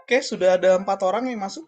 Oke, sudah ada 4 orang yang masuk.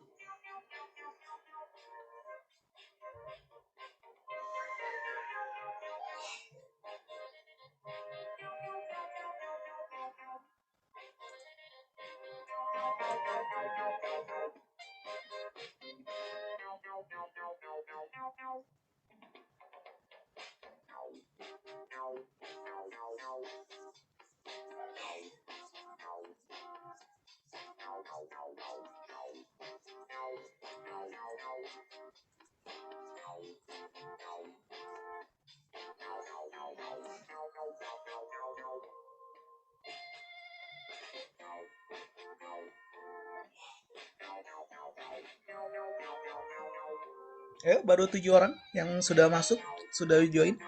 Baru 7 orang yang sudah masuk, sudah join.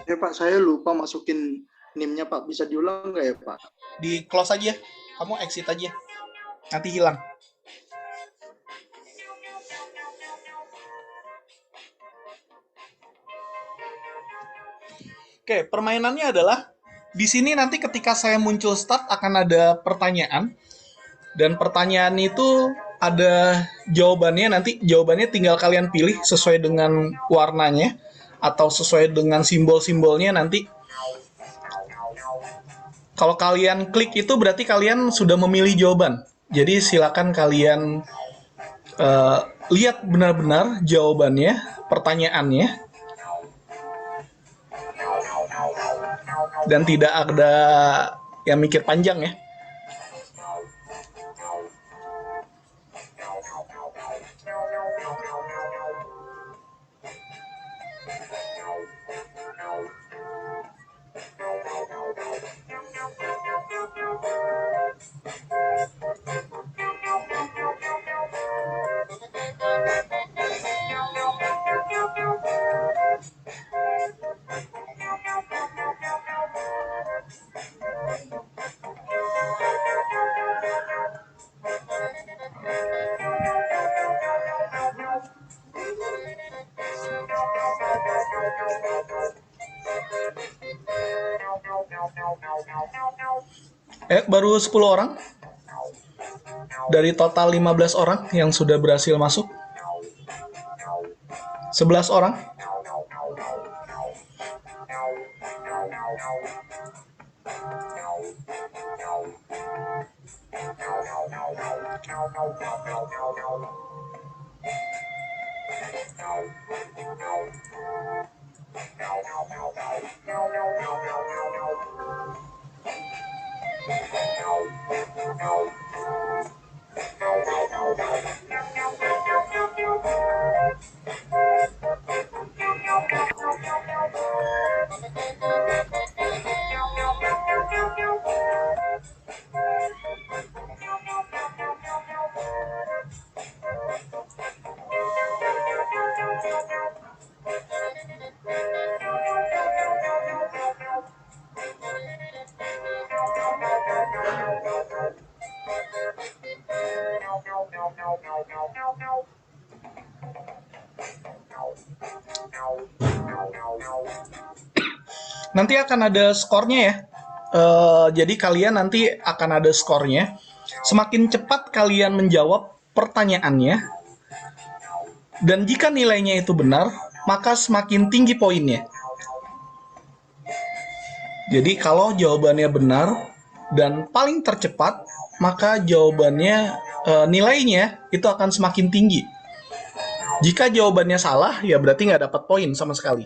Ya Pak, saya lupa masukin NIM-nya Pak. Bisa diulang nggak ya Pak? Di close aja, kamu exit aja, nanti hilang. Oke, permainannya adalah di sini nanti ketika saya muncul start akan ada pertanyaan, dan pertanyaan itu ada jawabannya. Nanti jawabannya tinggal kalian pilih sesuai dengan warnanya atau sesuai dengan simbol-simbolnya. Nanti kalau kalian klik itu berarti kalian sudah memilih jawaban. Jadi silakan kalian lihat benar-benar jawabannya, pertanyaannya, dan tidak ada yang mikir panjang ya. Baru 10 orang dari total 15 orang yang sudah berhasil masuk. 11 orang. Nanti akan ada skornya ya. Jadi kalian nanti akan ada skornya. Semakin cepat kalian menjawab pertanyaannya, dan jika nilainya itu benar, maka semakin tinggi poinnya. Jadi kalau jawabannya benar dan paling tercepat, maka jawabannya nilainya itu akan semakin tinggi. Jika jawabannya salah, ya berarti nggak dapat poin sama sekali.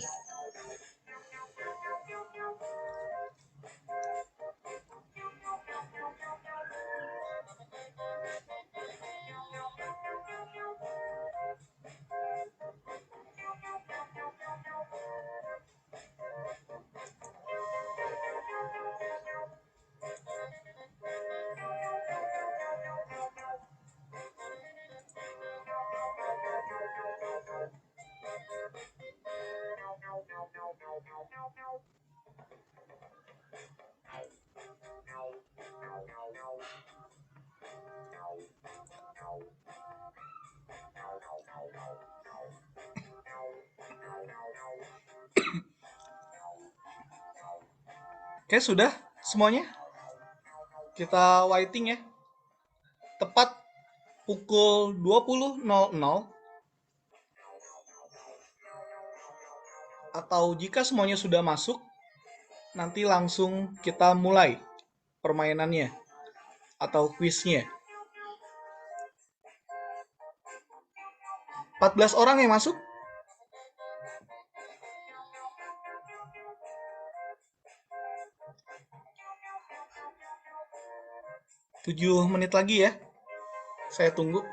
Oke, sudah semuanya. Kita waiting ya. Tepat pukul 20.00 atau jika semuanya sudah masuk, nanti langsung kita mulai permainannya atau kuisnya. 14 orang yang masuk. 7 menit lagi ya. Saya tunggu.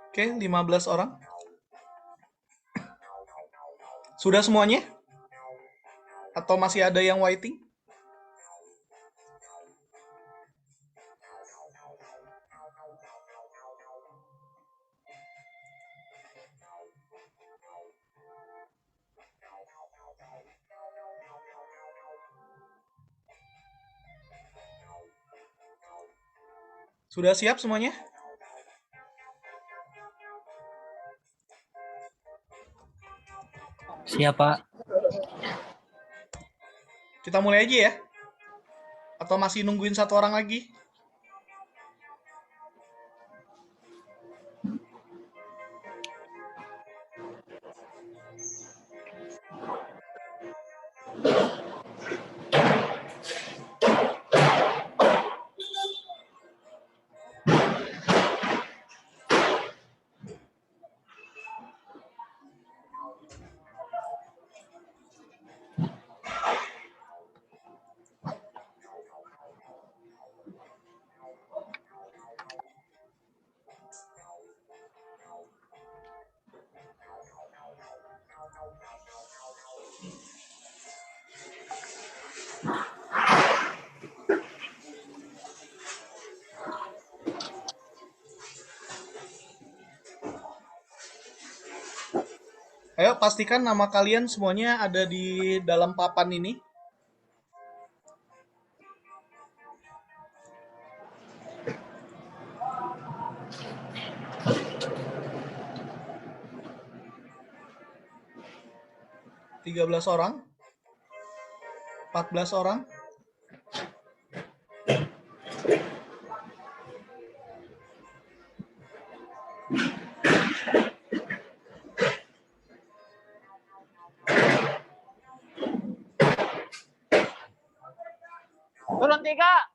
Oke, 15 orang. Sudah semuanya? Atau masih ada yang waiting? Sudah siap semuanya? Siap, Pak. Kita mulai aja ya? Atau masih nungguin satu orang lagi? Ayo pastikan nama kalian semuanya ada di dalam papan ini. Tiga belas orang, 14 orang. Turun 3.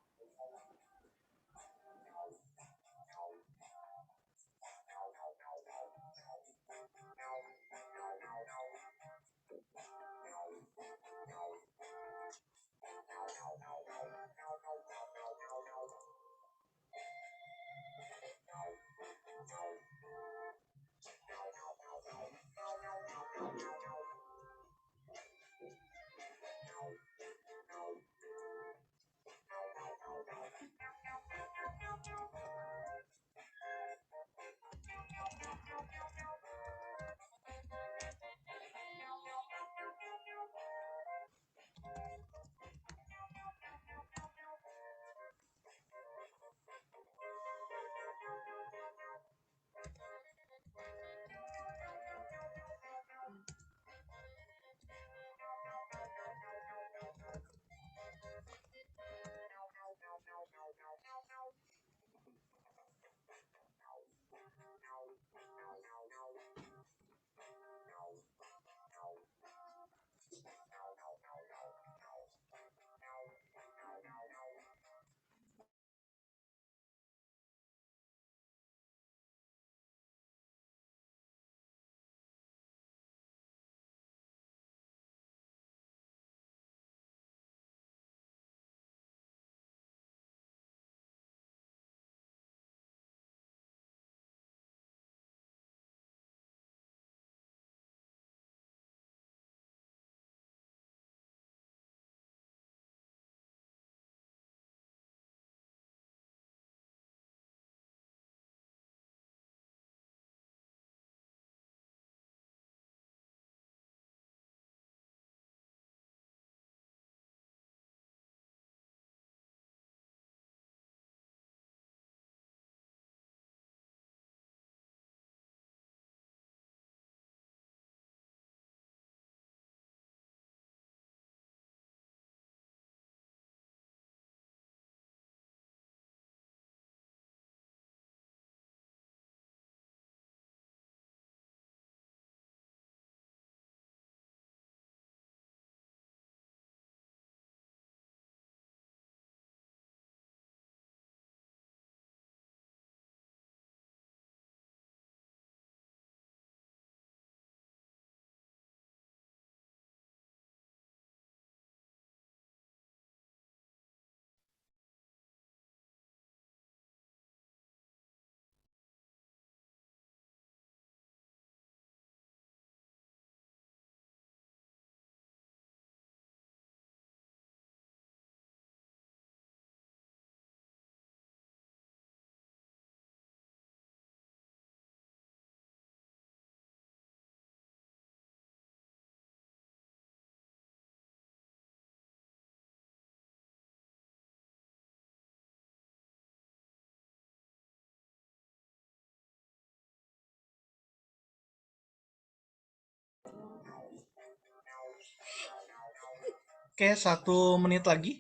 Oke, 1 menit lagi.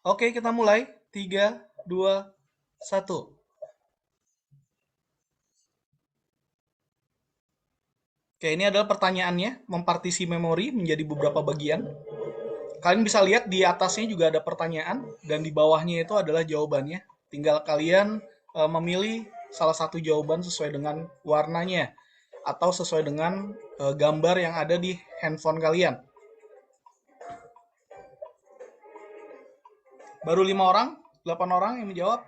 Oke, kita mulai. 3, 2, 1. Oke, ini adalah pertanyaannya, mempartisi memori menjadi beberapa bagian. Kalian bisa lihat di atasnya juga ada pertanyaan, dan di bawahnya itu adalah jawabannya. Tinggal kalian memilih salah satu jawaban sesuai dengan warnanya, atau sesuai dengan gambar yang ada di handphone kalian. Baru 5 orang, 8 orang yang menjawab.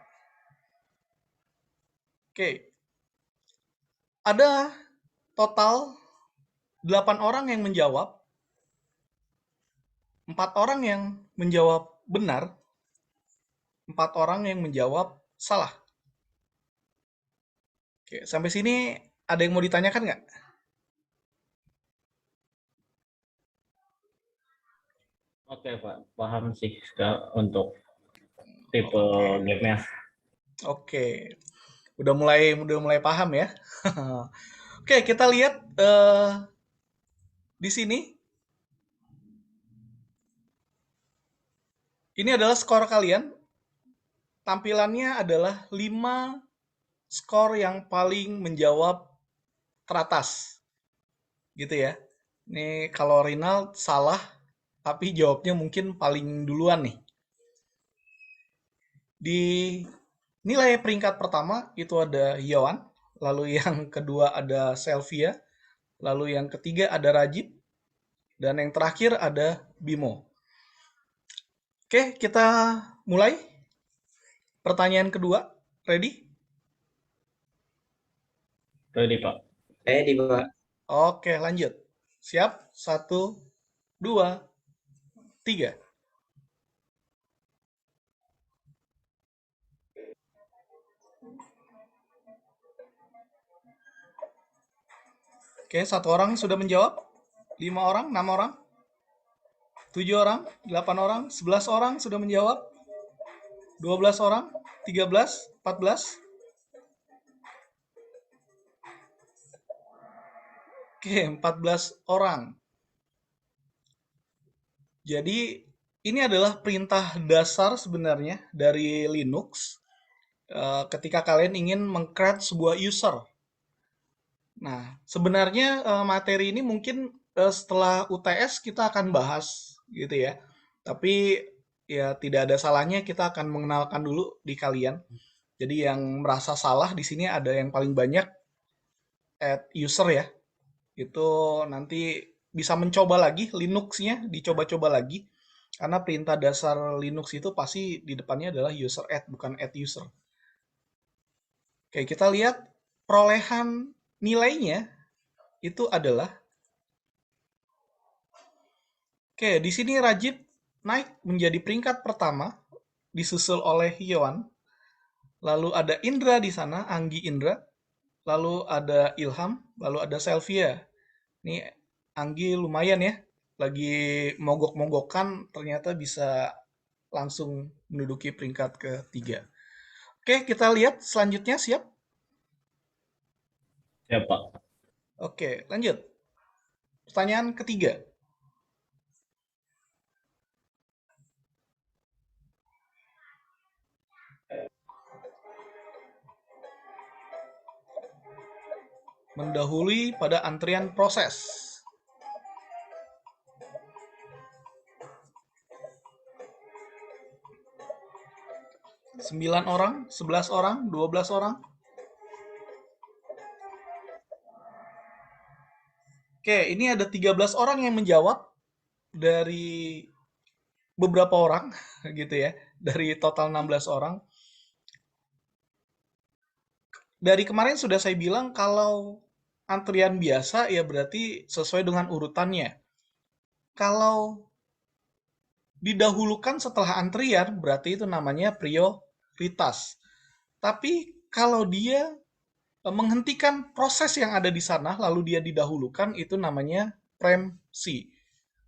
Oke, ada total 8 orang yang menjawab, 4 orang yang menjawab benar, 4 orang yang menjawab salah. Oke, sampai sini ada yang mau ditanyakan nggak? Oke Pak, paham sih untuk tipe Oke, gamenya. oke, udah mulai paham ya. Oke, kita lihat di sini. Ini adalah skor kalian. Tampilannya adalah 5 skor yang paling menjawab teratas. Gitu ya. Ini kalau Rinald salah, tapi jawabnya mungkin paling duluan nih. Di nilai peringkat pertama itu ada Yohan, lalu yang kedua ada Selvia, lalu yang ketiga ada Rajib, dan yang terakhir ada Bimo. Oke, kita mulai. Pertanyaan kedua, ready? Ready Pak. Ready, Pak. Oke, lanjut. Siap? 1, 2, 3. Oke, 1 orang sudah menjawab. 5 orang, 6 orang, 7 orang, 8 orang, 11 orang sudah menjawab. 12 orang, 13, 14. Oke, 14 orang. Jadi ini adalah perintah dasar sebenarnya dari Linux ketika kalian ingin meng-create sebuah user. Nah, sebenarnya materi ini mungkin setelah UTS kita akan bahas gitu ya. Tapi ya tidak ada salahnya kita akan mengenalkan dulu di kalian. Jadi yang merasa salah di sini ada yang paling banyak add user ya. Itu nanti bisa mencoba lagi Linux-nya, dicoba-coba lagi. Karena perintah dasar Linux itu pasti di depannya adalah user add, bukan add user. Oke, kita lihat perolehan nilainya itu adalah. Oke, di sini Rajib naik menjadi peringkat pertama, disusul oleh Yohan. Lalu ada Indra di sana, Anggi Indra. Lalu ada Ilham, lalu ada Selvia. Ini Anggi lumayan ya, lagi mogok-mogokan ternyata bisa langsung menduduki peringkat ketiga. Oke, kita lihat selanjutnya, siap? Siap Pak. Oke, lanjut. Pertanyaan ketiga. Mendahului pada antrian proses. Sembilan orang, 11 orang, 12 orang. Oke, ini ada 13 orang yang menjawab dari beberapa orang gitu ya, dari total 16 orang. Dari kemarin sudah saya bilang kalau antrian biasa ya berarti sesuai dengan urutannya. Kalau didahulukan setelah antrian berarti itu namanya prioritas. Tapi kalau dia menghentikan proses yang ada di sana lalu dia didahulukan itu namanya premsi.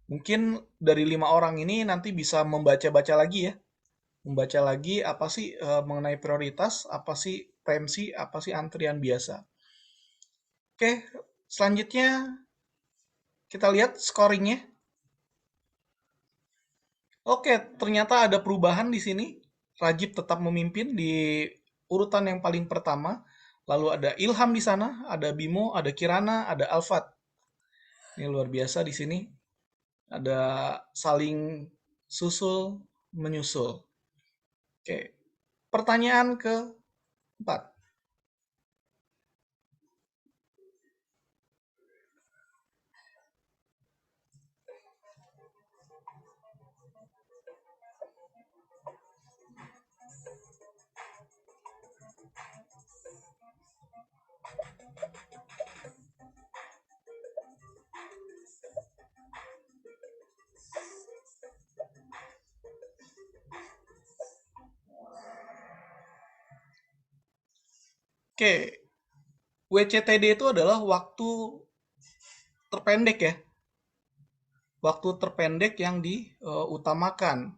Mungkin dari 5 orang ini nanti bisa membaca-baca lagi ya, membaca lagi apa sih mengenai prioritas, apa sih premsi, apa sih antrian biasa. Oke, selanjutnya kita lihat scoringnya. Oke, ternyata ada perubahan di sini. Rajib tetap memimpin di urutan yang paling pertama. Lalu ada Ilham di sana, ada Bimo, ada Kirana, ada Alfat. Ini luar biasa di sini. Ada saling susul menyusul. Oke, pertanyaan keempat. Oke, WCTD itu adalah waktu terpendek ya. Waktu terpendek yang diutamakan.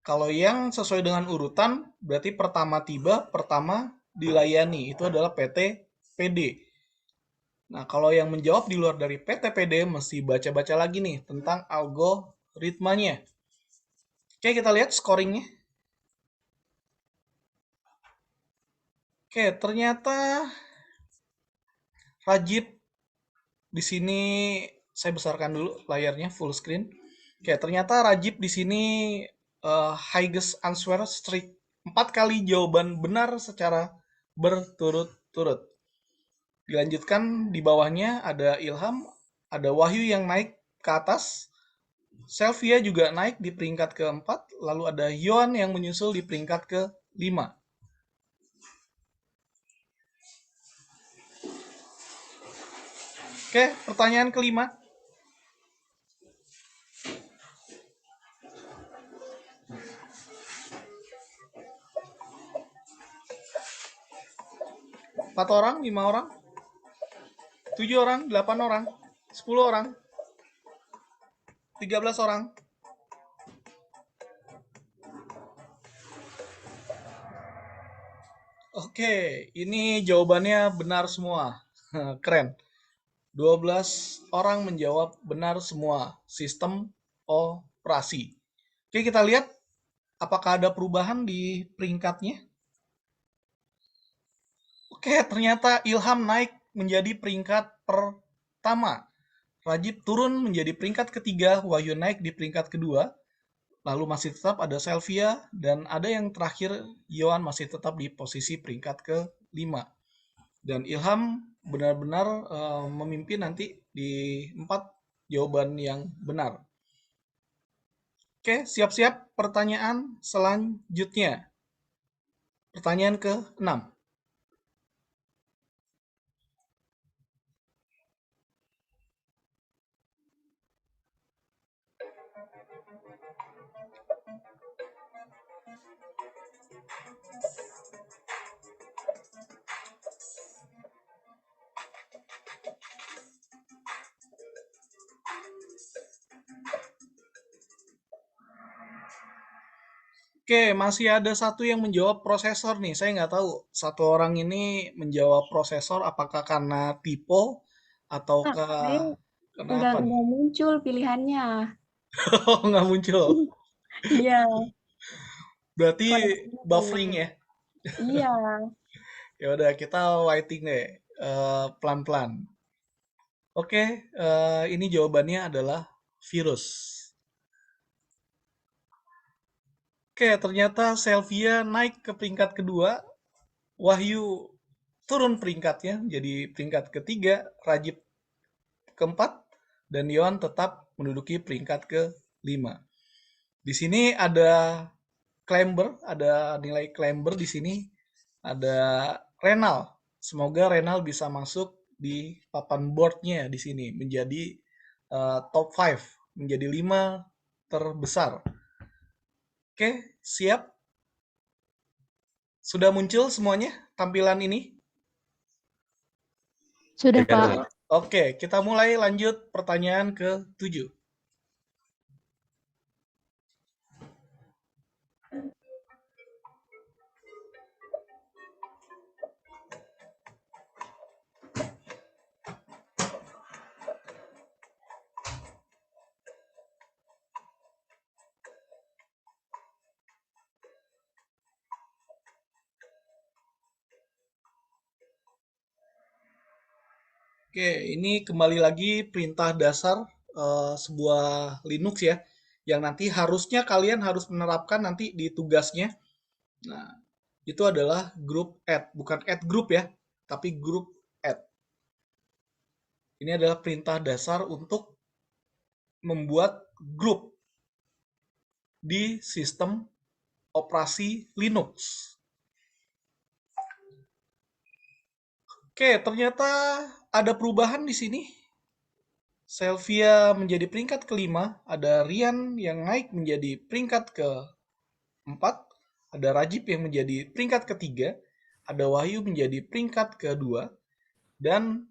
Kalau yang sesuai dengan urutan, berarti pertama tiba, pertama dilayani. Itu adalah PT PD. Nah, kalau yang menjawab di luar dari PT PD, mesti baca-baca lagi nih tentang algoritmanya. Oke, kita lihat scoringnya. Oke, ternyata Rajib di sini saya besarkan dulu layarnya full screen. Oke, ternyata Rajib di sini highest answer streak 4 kali jawaban benar secara berturut-turut. Dilanjutkan di bawahnya ada Ilham, ada Wahyu yang naik ke atas, Selvia juga naik di peringkat keempat, lalu ada Yohan yang menyusul di peringkat ke-5. Oke, pertanyaan kelima. Empat orang, 5 orang, 7 orang, 8 orang, 10 orang, 13 orang. Oke, ini jawabannya benar semua. Keren. 12 orang menjawab benar semua. Sistem operasi. Oke, kita lihat apakah ada perubahan di peringkatnya. Oke, ternyata Ilham naik menjadi peringkat pertama. Rajib turun menjadi peringkat ketiga, Wahyu naik di peringkat kedua. Lalu masih tetap ada Selvia dan ada yang terakhir Yohan masih tetap di posisi peringkat ke-5. Dan Ilham benar-benar memimpin nanti di 4 jawaban yang benar. Oke, siap-siap pertanyaan selanjutnya. Pertanyaan ke-6. Oke, masih ada satu yang menjawab prosesor nih. Saya nggak tahu satu orang ini menjawab prosesor apakah karena tipe Saya ataukah kenapa nih? nggak muncul pilihannya. Oh, nggak muncul. Iya, Berarti koneksinya buffering jelek. ya. Iya, Ya udah kita waiting deh pelan-pelan. Oke, ini jawabannya adalah virus. Oke, ternyata Selvia naik ke peringkat kedua, Wahyu turun peringkatnya jadi peringkat ketiga, Rajib keempat, dan Yohan tetap menduduki peringkat ke-5. Di sini ada Clamber, ada nilai Clamber di sini, ada Renal. Semoga Renal bisa masuk di papan boardnya di sini menjadi top 5, menjadi 5 terbesar. Oke, siap? Sudah muncul semuanya tampilan ini? Sudah, Ya, Pak. Pak. Oke, kita mulai lanjut pertanyaan ke-7. Oke, ini kembali lagi perintah dasar sebuah Linux ya, yang nanti harusnya kalian harus menerapkan nanti di tugasnya. Nah, itu adalah group add, bukan add group ya, tapi group add. Ini adalah perintah dasar untuk membuat grup di sistem operasi Linux. Oke, ternyata ada perubahan di sini. Selvia menjadi peringkat kelima, ada Rian yang naik menjadi peringkat keempat, ada Rajib yang menjadi peringkat ketiga, ada Wahyu menjadi peringkat kedua, dan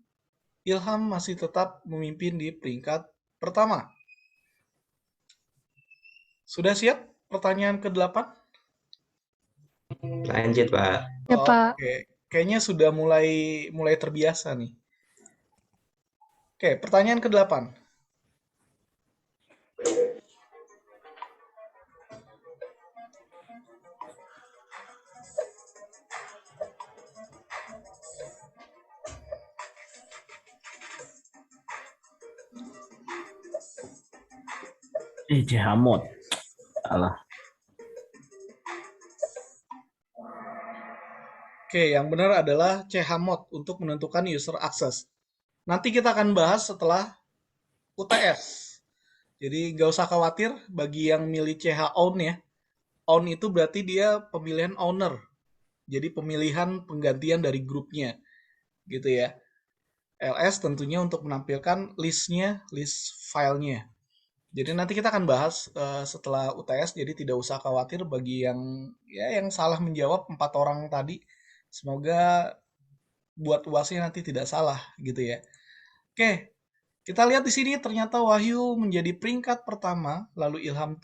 Ilham masih tetap memimpin di peringkat pertama. Sudah siap pertanyaan ke-8? Lanjut, Pak. Ya, Pak. Oke, kayaknya sudah mulai terbiasa nih. Oke, pertanyaan ke-8. Jahamot. Salah. Oke, yang benar adalah chmod untuk menentukan user access. Nanti kita akan bahas setelah UTS. Jadi nggak usah khawatir bagi yang milih chown ya. Own itu berarti dia pemilihan owner. Jadi pemilihan penggantian dari grupnya. Gitu ya. LS tentunya untuk menampilkan listnya, list filenya. Jadi nanti kita akan bahas setelah UTS, jadi tidak usah khawatir bagi yang salah menjawab 4 orang tadi. Semoga buat UASnya nanti tidak salah gitu ya. Oke, kita lihat di sini ternyata Wahyu menjadi peringkat pertama, lalu Ilham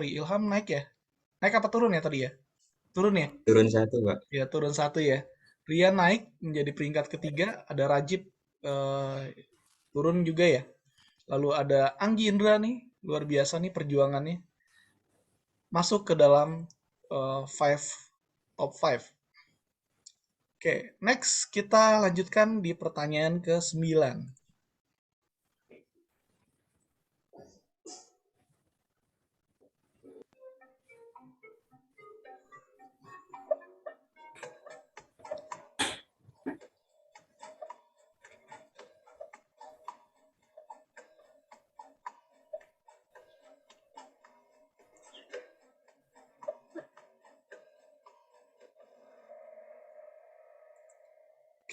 Ilham naik ya? Naik apa turun ya tadi ya? Turun ya? Turun 1, Pak. Ya, turun 1 ya. Rian naik menjadi peringkat ketiga, ada Rajib turun juga ya. Lalu ada Anggi Indra nih, luar biasa nih perjuangannya. Masuk ke dalam top 5. Oke, next kita lanjutkan di pertanyaan ke-9.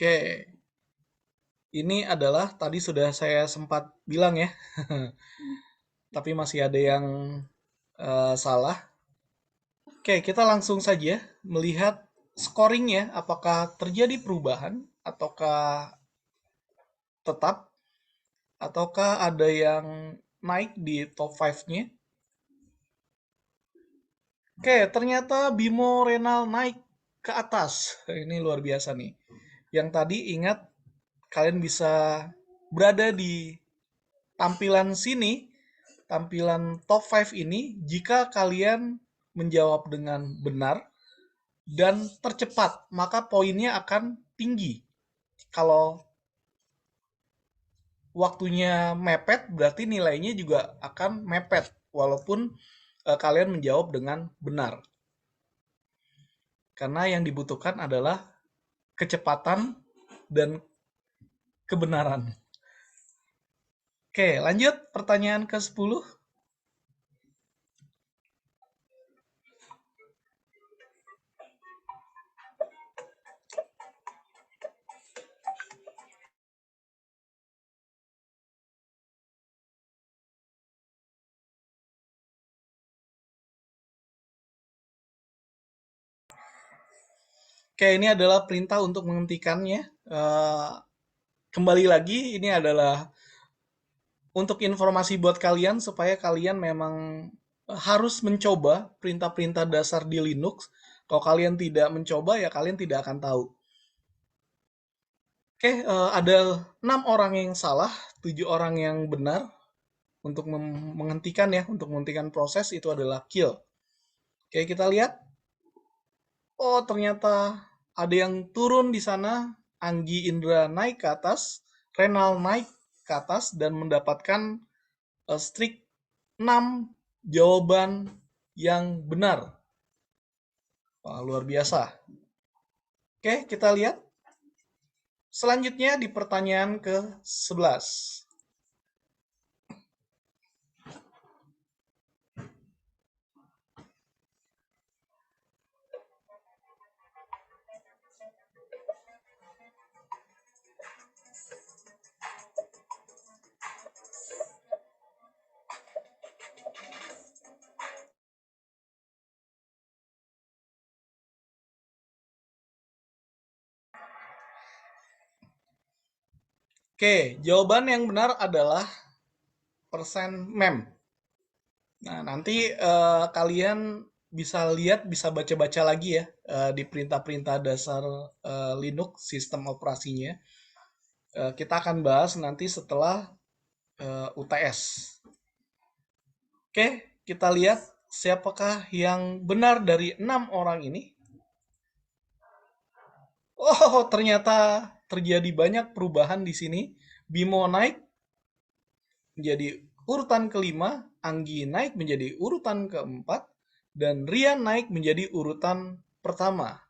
Oke, ini adalah tadi sudah saya sempat bilang ya, tapi masih ada yang salah. Oke, kita langsung saja melihat scoringnya, apakah terjadi perubahan, ataukah tetap, ataukah ada yang naik di top 5-nya. Oke, ternyata Bimo Renal naik ke atas. Ini luar biasa nih. Yang tadi ingat, kalian bisa berada di tampilan sini, tampilan top 5 ini, jika kalian menjawab dengan benar dan tercepat, maka poinnya akan tinggi. Kalau waktunya mepet, berarti nilainya juga akan mepet, walaupun kalian menjawab dengan benar. Karena yang dibutuhkan adalah kecepatan dan kebenaran. Oke, lanjut pertanyaan ke-10. Oke, ini adalah perintah untuk menghentikannya. Kembali lagi, ini adalah untuk informasi buat kalian supaya kalian memang harus mencoba perintah-perintah dasar di Linux. Kalau kalian tidak mencoba, ya kalian tidak akan tahu. Oke, ada 6 orang yang salah, 7 orang yang benar. Untuk menghentikan ya, untuk menghentikan proses itu adalah kill. Oke, kita lihat. Oh, ternyata ada yang turun di sana. Anggi Indra naik ke atas, Renal naik ke atas dan mendapatkan streak 6 jawaban yang benar. Wah, luar biasa. Oke, kita lihat. Selanjutnya di pertanyaan ke-11. Oke, jawaban yang benar adalah %mem. Nah, nanti kalian bisa lihat, bisa baca-baca lagi ya di perintah-perintah dasar Linux, sistem operasinya. Kita akan bahas nanti setelah UTS. Oke, kita lihat siapakah yang benar dari 6 orang ini. Oh, ternyata terjadi banyak perubahan di sini. Bimo naik menjadi urutan kelima, Anggi naik menjadi urutan keempat, dan Rian naik menjadi urutan pertama.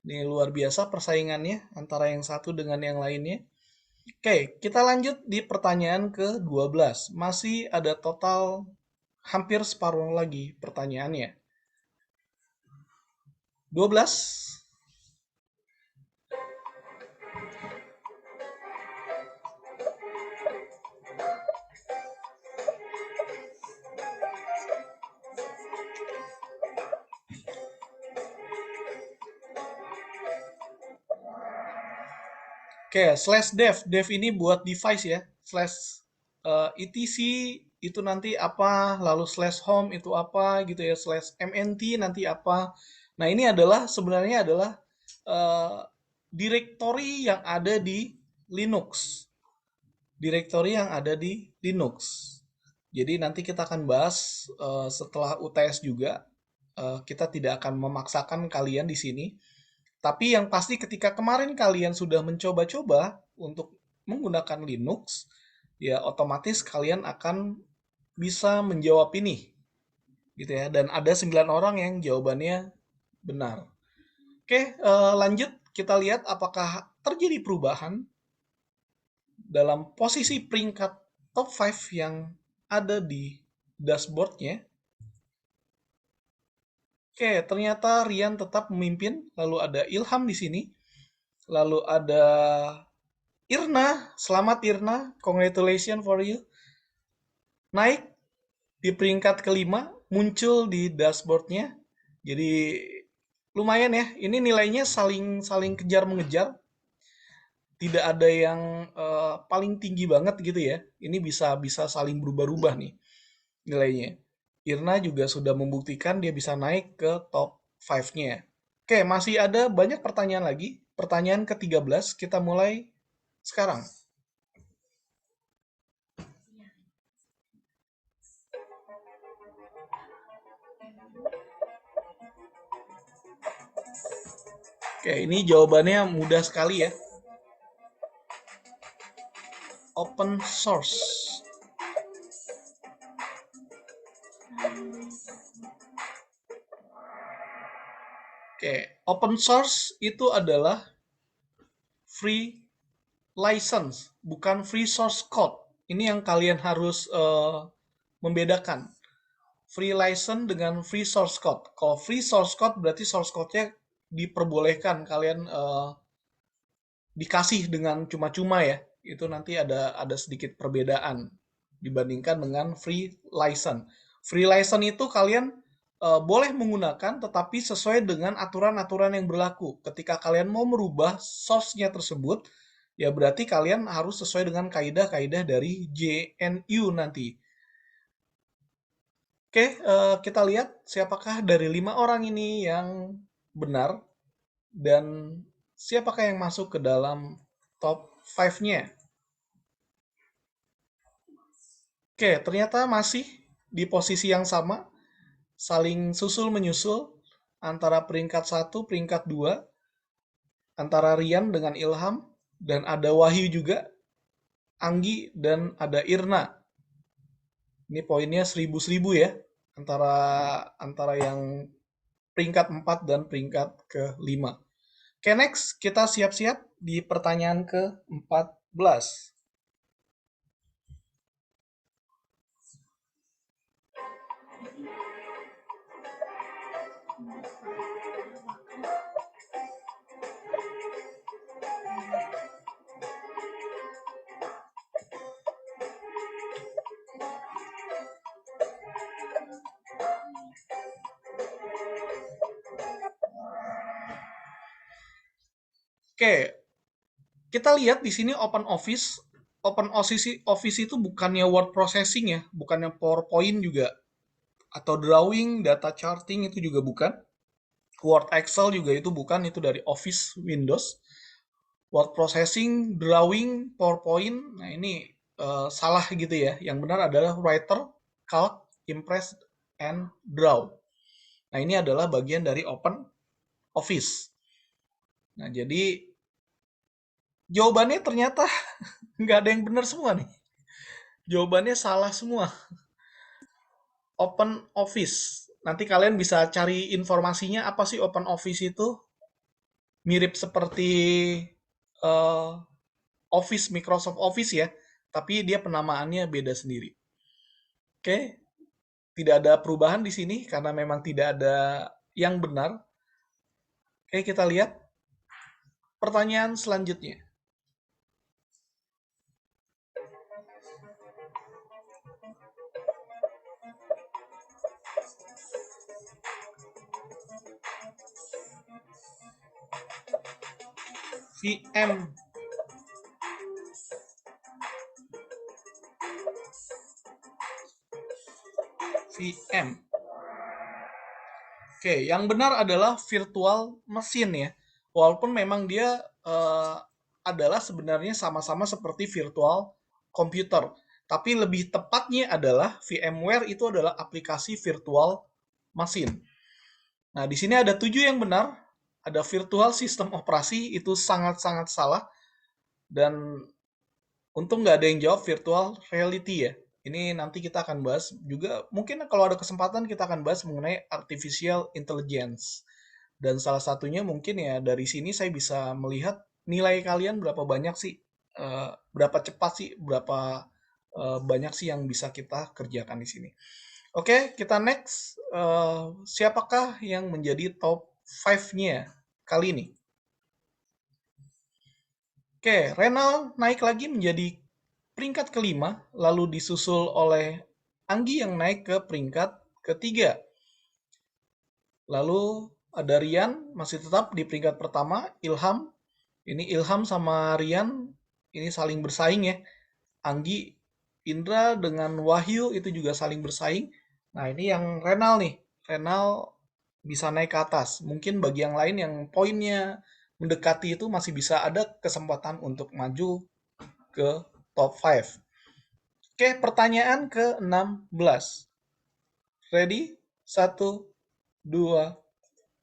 Ini luar biasa persaingannya antara yang satu dengan yang lainnya. Oke, kita lanjut di pertanyaan ke-12. Masih ada total hampir separuh lagi pertanyaannya. 12. Oke, /dev. Dev ini buat device ya. /etc itu nanti apa, lalu /home itu apa gitu ya, /mnt nanti apa. Nah, ini adalah sebenarnya adalah directory yang ada di Linux. Directory yang ada di Linux. Jadi nanti kita akan bahas setelah UTS juga. Kita tidak akan memaksakan kalian di sini. Tapi yang pasti ketika kemarin kalian sudah mencoba-coba untuk menggunakan Linux, ya otomatis kalian akan bisa menjawab ini. Gitu ya. Dan ada 9 orang yang jawabannya benar. Oke, lanjut kita lihat apakah terjadi perubahan dalam posisi peringkat top 5 yang ada di dashboardnya. Oke, ternyata Rian tetap memimpin. Lalu ada Ilham di sini. Lalu ada Irna. Selamat Irna. Congratulations for you. Naik di peringkat kelima. Muncul di dashboardnya. Jadi lumayan ya. Ini nilainya saling kejar-mengejar. Tidak ada yang paling tinggi banget gitu ya. Ini bisa saling berubah-ubah nih nilainya. Irna juga sudah membuktikan dia bisa naik ke top 5-nya. Oke, masih ada banyak pertanyaan lagi. Pertanyaan ke-13 kita mulai sekarang. Oke, ini jawabannya mudah sekali ya. Open source. Oke, open source itu adalah free license, bukan free source code. Ini yang kalian harus membedakan. Free license dengan free source code. Kalau free source code berarti source code-nya diperbolehkan kalian dikasih dengan cuma-cuma ya. Itu nanti ada sedikit perbedaan dibandingkan dengan free license. Free license itu kalian boleh menggunakan tetapi sesuai dengan aturan-aturan yang berlaku. Ketika kalian mau merubah source-nya tersebut, ya berarti kalian harus sesuai dengan kaidah-kaidah dari JNU nanti. Oke, kita lihat siapakah dari 5 orang ini yang benar dan siapakah yang masuk ke dalam top 5-nya. Oke, ternyata masih di posisi yang sama, saling susul-menyusul antara peringkat 1, peringkat 2, antara Rian dengan Ilham, dan ada Wahyu juga, Anggi, dan ada Irna. Ini poinnya 1000-1000 ya, antara antara yang peringkat 4 dan peringkat ke-5. Oke, next kita siap-siap di pertanyaan ke-14. Oke, kita lihat di sini Open Office. Open Office itu bukannya word processing ya, bukannya PowerPoint juga, atau drawing, data charting itu juga bukan. Word Excel juga itu bukan, itu dari Office Windows. Word processing, drawing, PowerPoint, nah ini salah gitu ya. Yang benar adalah Writer, Calc, Impress, and Draw. Nah ini adalah bagian dari Open Office. Nah jadi jawabannya ternyata nggak ada yang benar semua nih. Jawabannya salah semua. Open Office. Nanti kalian bisa cari informasinya apa sih Open Office itu. Mirip seperti uh, Office, Microsoft Office ya. Tapi dia penamaannya beda sendiri. Oke, tidak ada perubahan di sini karena memang tidak ada yang benar. Oke, kita lihat pertanyaan selanjutnya. VM. VM. Oke, yang benar adalah virtual machine ya. Walaupun memang dia adalah sebenarnya sama-sama seperti virtual komputer. Tapi lebih tepatnya adalah VMware itu adalah aplikasi virtual machine. Nah, di sini ada 7 yang benar. Ada virtual sistem operasi, itu sangat-sangat salah. Dan untung nggak ada yang jawab virtual reality ya. Ini nanti kita akan bahas juga, mungkin kalau ada kesempatan kita akan bahas mengenai artificial intelligence. Dan salah satunya mungkin ya dari sini saya bisa melihat nilai kalian berapa banyak sih, berapa cepat sih, berapa banyak sih yang bisa kita kerjakan di sini. Oke, kita next. Siapakah yang menjadi top 5-nya kali ini? Oke, Renal naik lagi menjadi peringkat kelima, lalu disusul oleh Anggi yang naik ke peringkat ketiga. Lalu ada Rian masih tetap di peringkat pertama, Ilham. Ini Ilham sama Rian ini saling bersaing ya. Anggi, Indra dengan Wahyu itu juga saling bersaing. Nah ini yang Renal nih. Renal bisa naik ke atas. Mungkin bagi yang lain yang poinnya mendekati itu masih bisa ada kesempatan untuk maju ke top 5. Oke, pertanyaan ke-16. Ready? 1, 2,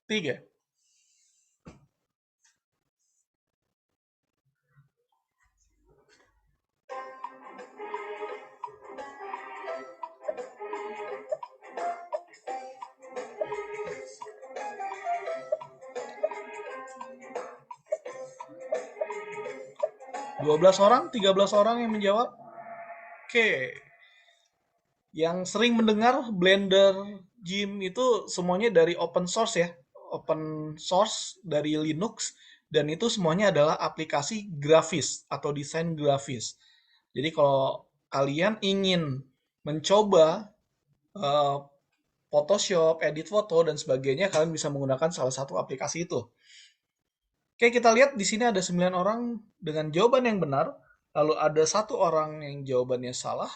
3. 12 orang, 13 orang yang menjawab. Oke. Yang sering mendengar Blender, Gym itu semuanya dari open source ya. Open source dari Linux dan itu semuanya adalah aplikasi grafis atau desain grafis. Jadi kalau kalian ingin mencoba uh, Photoshop, edit foto, dan sebagainya, kalian bisa menggunakan salah satu aplikasi itu. Oke, kita lihat di sini ada 9 orang dengan jawaban yang benar, lalu ada 1 orang yang jawabannya salah,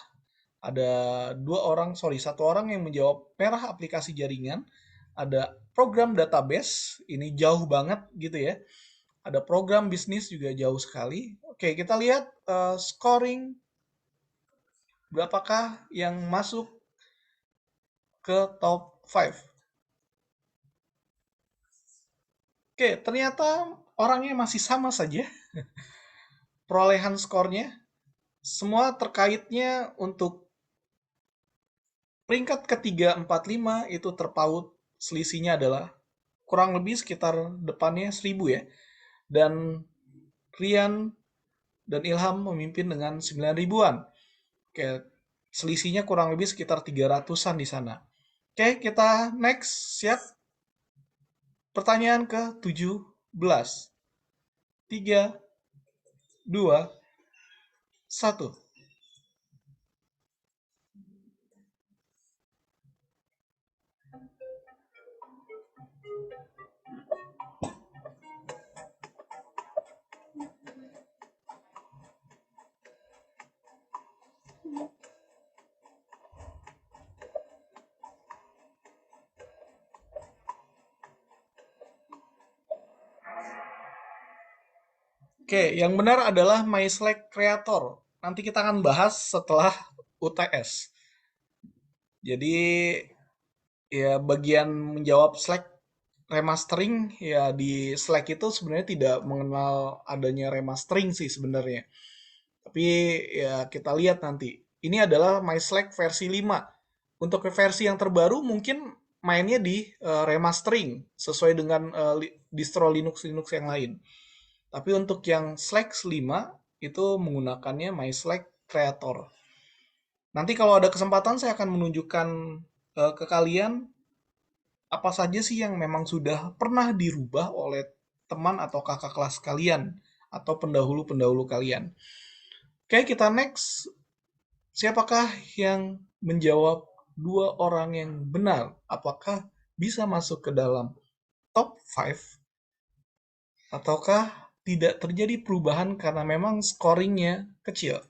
ada 1 orang yang menjawab merah aplikasi jaringan, ada program database, ini jauh banget gitu ya. Ada program bisnis juga jauh sekali. Oke, kita lihat scoring berapakah yang masuk ke top 5. Oke, ternyata orangnya masih sama saja. Perolehan skornya semua terkaitnya untuk peringkat ketiga, 4, 5 itu terpaut. Selisihnya adalah kurang lebih sekitar depannya 1000 ya. Dan Rian dan Ilham memimpin dengan 9 ribuan. Oke, selisihnya kurang lebih sekitar 300-an di sana. Oke, kita next. Siap? Pertanyaan ke-17. 3, 2, 1. Oke, yang benar adalah MySlack Creator. Nanti kita akan bahas setelah UTS. Jadi ya bagian menjawab Slack remastering ya di Slack itu sebenarnya tidak mengenal adanya remastering sih sebenarnya. Tapi ya kita lihat nanti. Ini adalah MySlack versi 5. Untuk versi yang terbaru mungkin mainnya di remastering sesuai dengan distro Linux yang lain. Tapi untuk yang Slack 5 itu menggunakannya MySlack Creator. Nanti kalau ada kesempatan saya akan menunjukkan ke kalian apa saja sih yang memang sudah pernah dirubah oleh teman atau kakak kelas kalian atau pendahulu-pendahulu kalian. Oke, kita next. Siapakah yang menjawab 2 orang yang benar? Apakah bisa masuk ke dalam top 5? Ataukah tidak terjadi perubahan karena memang scoringnya kecil?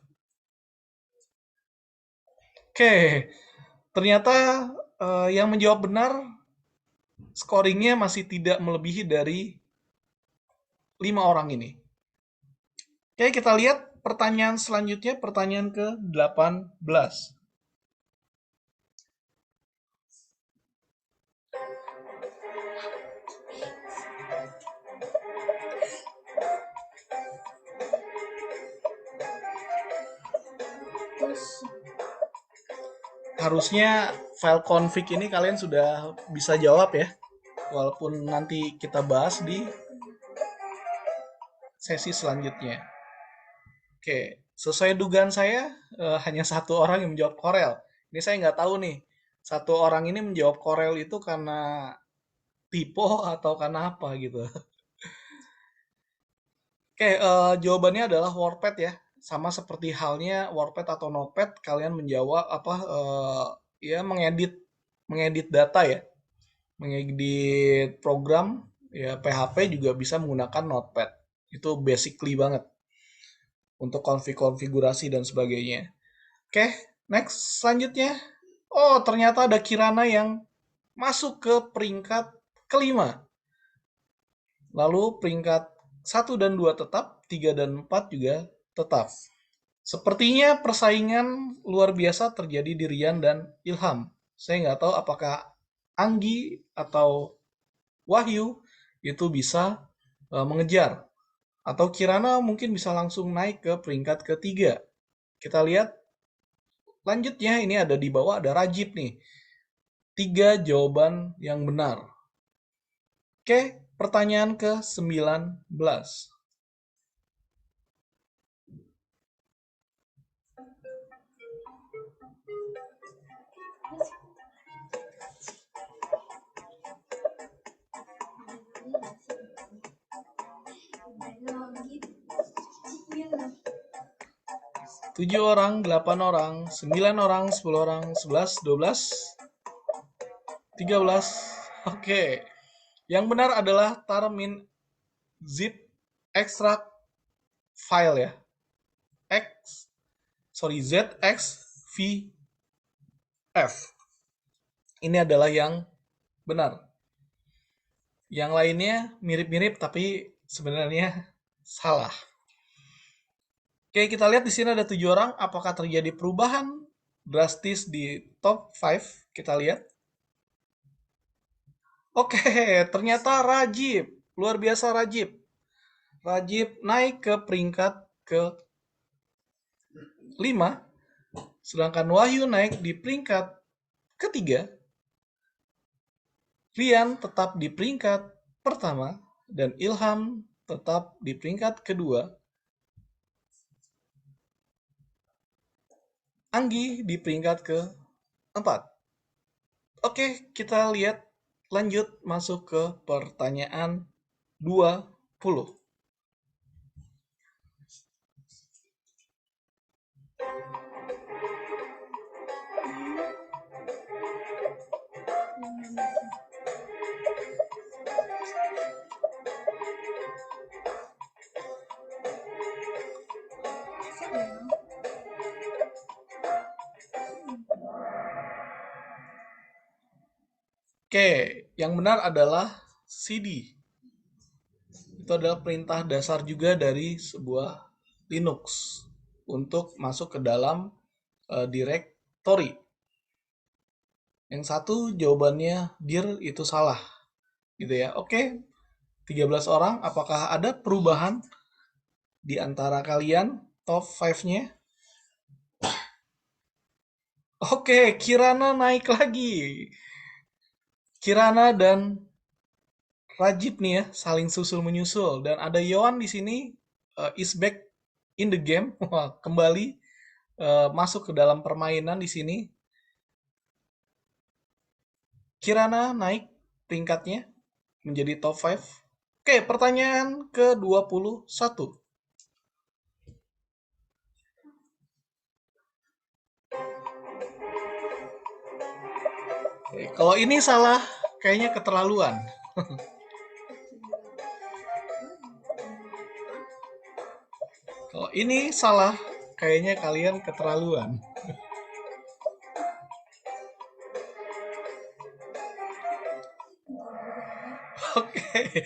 Oke, ternyata yang menjawab benar scoringnya masih tidak melebihi dari 5 orang ini. Oke, kita lihat pertanyaan selanjutnya, pertanyaan ke-18. Harusnya file config ini kalian sudah bisa jawab ya. Walaupun nanti kita bahas di sesi selanjutnya. Oke, sesuai dugaan saya hanya 1 orang yang menjawab Corel. Ini saya nggak tahu nih, 1 orang ini menjawab Corel itu karena typo atau karena apa gitu. Oke, jawabannya adalah WordPad ya. Sama seperti halnya WordPad atau Notepad, kalian menjawab ya mengedit data ya, mengedit program ya PHP juga bisa menggunakan Notepad. Itu basically banget untuk konfigurasi dan sebagainya. Oke, next selanjutnya. Oh, ternyata ada Kirana yang masuk ke peringkat kelima. Lalu peringkat 1 dan 2 tetap, 3 dan 4 juga tetap. Sepertinya persaingan luar biasa terjadi di Rian dan Ilham. Saya nggak tahu apakah Anggi atau Wahyu itu bisa mengejar. Atau Kirana mungkin bisa langsung naik ke peringkat ketiga. Kita lihat lanjutnya, ini ada di bawah ada Rajib nih. 3 jawaban yang benar. Oke, pertanyaan ke-19. Tujuh orang, 8 orang, 9 orang, 10 orang, 11, 12. 13. Oke. Yang benar adalah termin zip extract file ya. ZXVF. Ini adalah yang benar. Yang lainnya mirip-mirip tapi sebenarnya salah. Oke, kita lihat di sini ada 7 orang. Apakah terjadi perubahan drastis di top 5? Kita lihat. Oke, ternyata Rajib. Luar biasa Rajib. Rajib naik ke peringkat ke 5. Sedangkan Wahyu naik di peringkat ketiga. Rian tetap di peringkat pertama. Dan Ilham tetap di peringkat kedua. Anggi di peringkat ke-4. Oke, kita lihat lanjut masuk ke pertanyaan 20. Oke, yang benar adalah CD. Itu adalah perintah dasar juga dari sebuah Linux untuk masuk ke dalam directory. Yang satu jawabannya dir itu salah. Gitu ya. Oke, 13 orang. Apakah ada perubahan di antara kalian top 5-nya? Oke, Kirana naik lagi. Kirana dan Rajib nih ya, saling susul menyusul. Dan ada Yohan di sini, is back in the game. Wah, kembali masuk ke dalam permainan di sini. Kirana naik peringkatnya menjadi top 5. Oke, pertanyaan ke-21. Oke, kalau ini salah, kayaknya keterlaluan. Kalau ini salah, kayaknya kalian keterlaluan. Oke.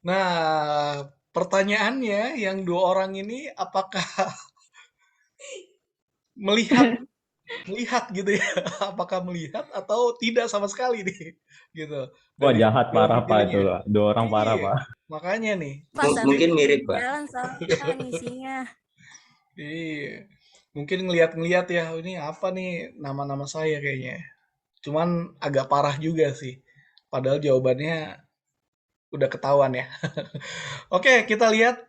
Nah, pertanyaannya yang 2 orang ini apakah melihat melihat gitu ya? Apakah melihat atau tidak sama sekali nih? Gitu. Wah, Dari jahat dua parah Pak itu. videonya. Dua orang parah Iya, Pak. makanya nih. Pak, sambil Mungkin mirip, Pak. jalan soalnya ngisinya. Iya. Mungkin ngelihat-ngelihat ya, ini apa nih nama-nama saya kayaknya. Cuman agak parah juga sih. Padahal jawabannya udah ketahuan ya. Oke, kita lihat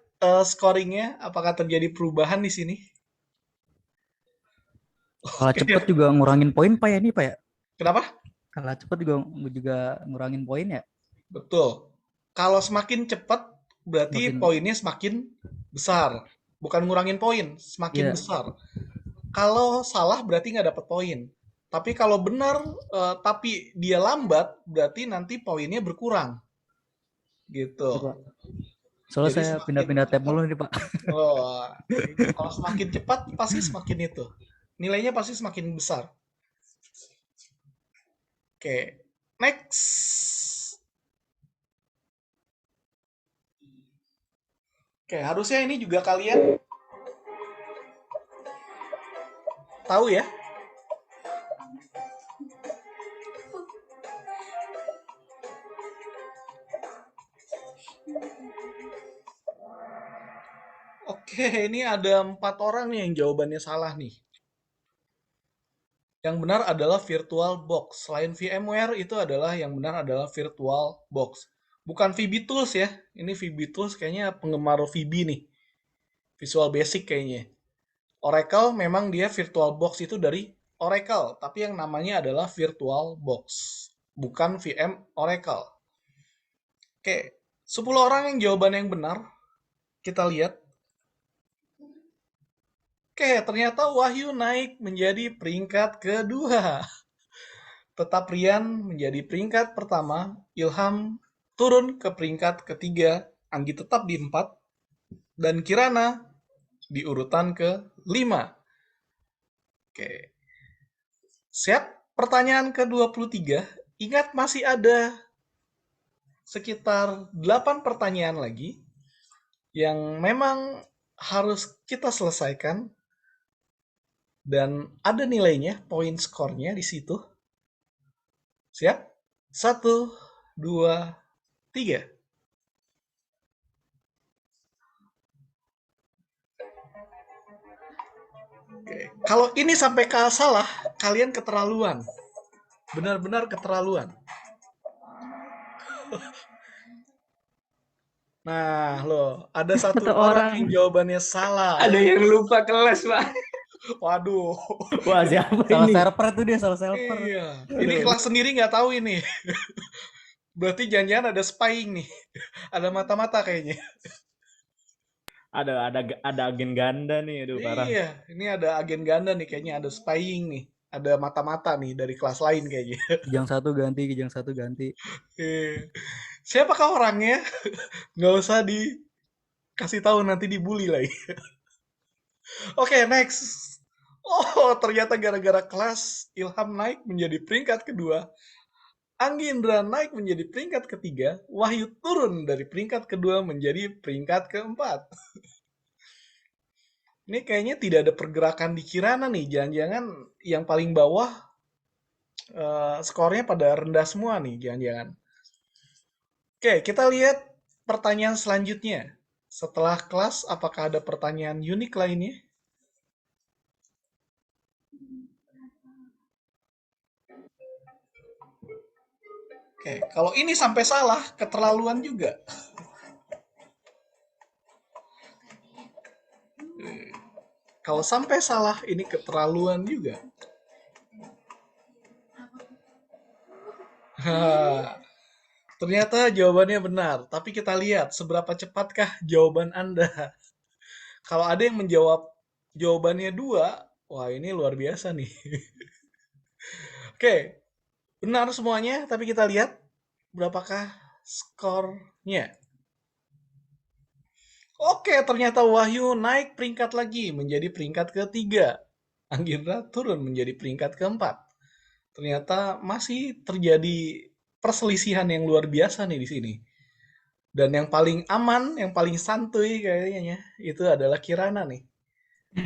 scoringnya. Apakah terjadi perubahan di sini? Kalah cepet juga ngurangin poin Pak ya ini Pak ya? Kenapa? Kalah cepet juga ngurangin poin ya? Betul. Kalau semakin cepat, berarti Semakin- poinnya semakin besar. Bukan ngurangin poin, semakin Iya. besar. Kalau salah, berarti nggak dapat poin. Tapi kalau benar, tapi dia lambat, berarti nanti poinnya berkurang. Gitu. Iya, Pak. Soalnya Jadi saya semakin pindah-pindah tab cepat. mulu nih Pak. Oh, kalau semakin cepat, pasti semakin itu. Nilainya pasti semakin besar. Oke, next. Oke, harusnya ini juga kalian tahu ya. Oke, ini ada 4 orang nih yang jawabannya salah nih. Yang benar adalah VirtualBox. Selain VMware, itu adalah yang benar adalah VirtualBox. Bukan VB Tools ya. Ini VB Tools kayaknya penggemar VB nih. Visual Basic kayaknya. Oracle memang dia VirtualBox itu dari Oracle. Tapi yang namanya adalah VirtualBox. Bukan VM Oracle. Oke, 10 orang yang jawaban yang benar. Kita lihat. Oke, ternyata Wahyu naik menjadi peringkat kedua. tetap Rian menjadi peringkat pertama, Ilham turun ke peringkat ketiga, Anggi tetap di 4, dan Kirana di urutan ke-5. Oke. Siap? Pertanyaan ke-23. Ingat masih ada sekitar 8 pertanyaan lagi yang memang harus kita selesaikan dan ada nilainya, poin skornya di situ. Siap? 1, 2, 3. Oke. Kalau ini sampai salah, kalian keterlaluan. Benar-benar keterlaluan. Nah, loh, ada satu Satu orang orang. yang jawabannya salah. Ada yang lupa kelas, Pak. Waduh. Wah, siapa Salah ini? server tuh dia, salah server. Iya. Ini kelas sendiri nggak tahu ini. Berarti jangan-jangan ada spying nih. Ada mata-mata kayaknya. Ada agen ganda nih, aduh parah. Iya, ini ada agen ganda nih kayaknya, ada spying nih. Ada mata-mata nih dari kelas lain kayaknya. Kijang satu ganti. Iya. Siapakah orangnya? Nggak usah dikasih tahu, nanti dibully lagi. Oke, next. Oh, ternyata gara-gara kelas Ilham naik menjadi peringkat kedua. Anggi Indra naik menjadi peringkat ketiga. Wahyu turun dari peringkat kedua menjadi peringkat keempat. Ini kayaknya tidak ada pergerakan di Kirana nih. Jangan-jangan yang paling bawah skornya pada rendah semua nih. Jangan-jangan. Oke, kita lihat pertanyaan selanjutnya. Setelah kelas, apakah ada pertanyaan unik lainnya? Oke, kalau ini sampai salah, keterlaluan juga. Kalau sampai salah, ini keterlaluan juga. Ternyata jawabannya benar, tapi kita lihat seberapa cepatkah jawaban Anda. Kalau ada yang menjawab jawabannya 2, wah ini luar biasa nih. Oke, benar semuanya, tapi kita lihat berapakah skornya. Oke, ternyata Wahyu naik peringkat lagi menjadi peringkat ketiga. Angginra turun menjadi peringkat keempat. Ternyata masih terjadi perselisihan yang luar biasa nih di sini. Dan yang paling aman, yang paling santuy kayaknya itu adalah Kirana nih.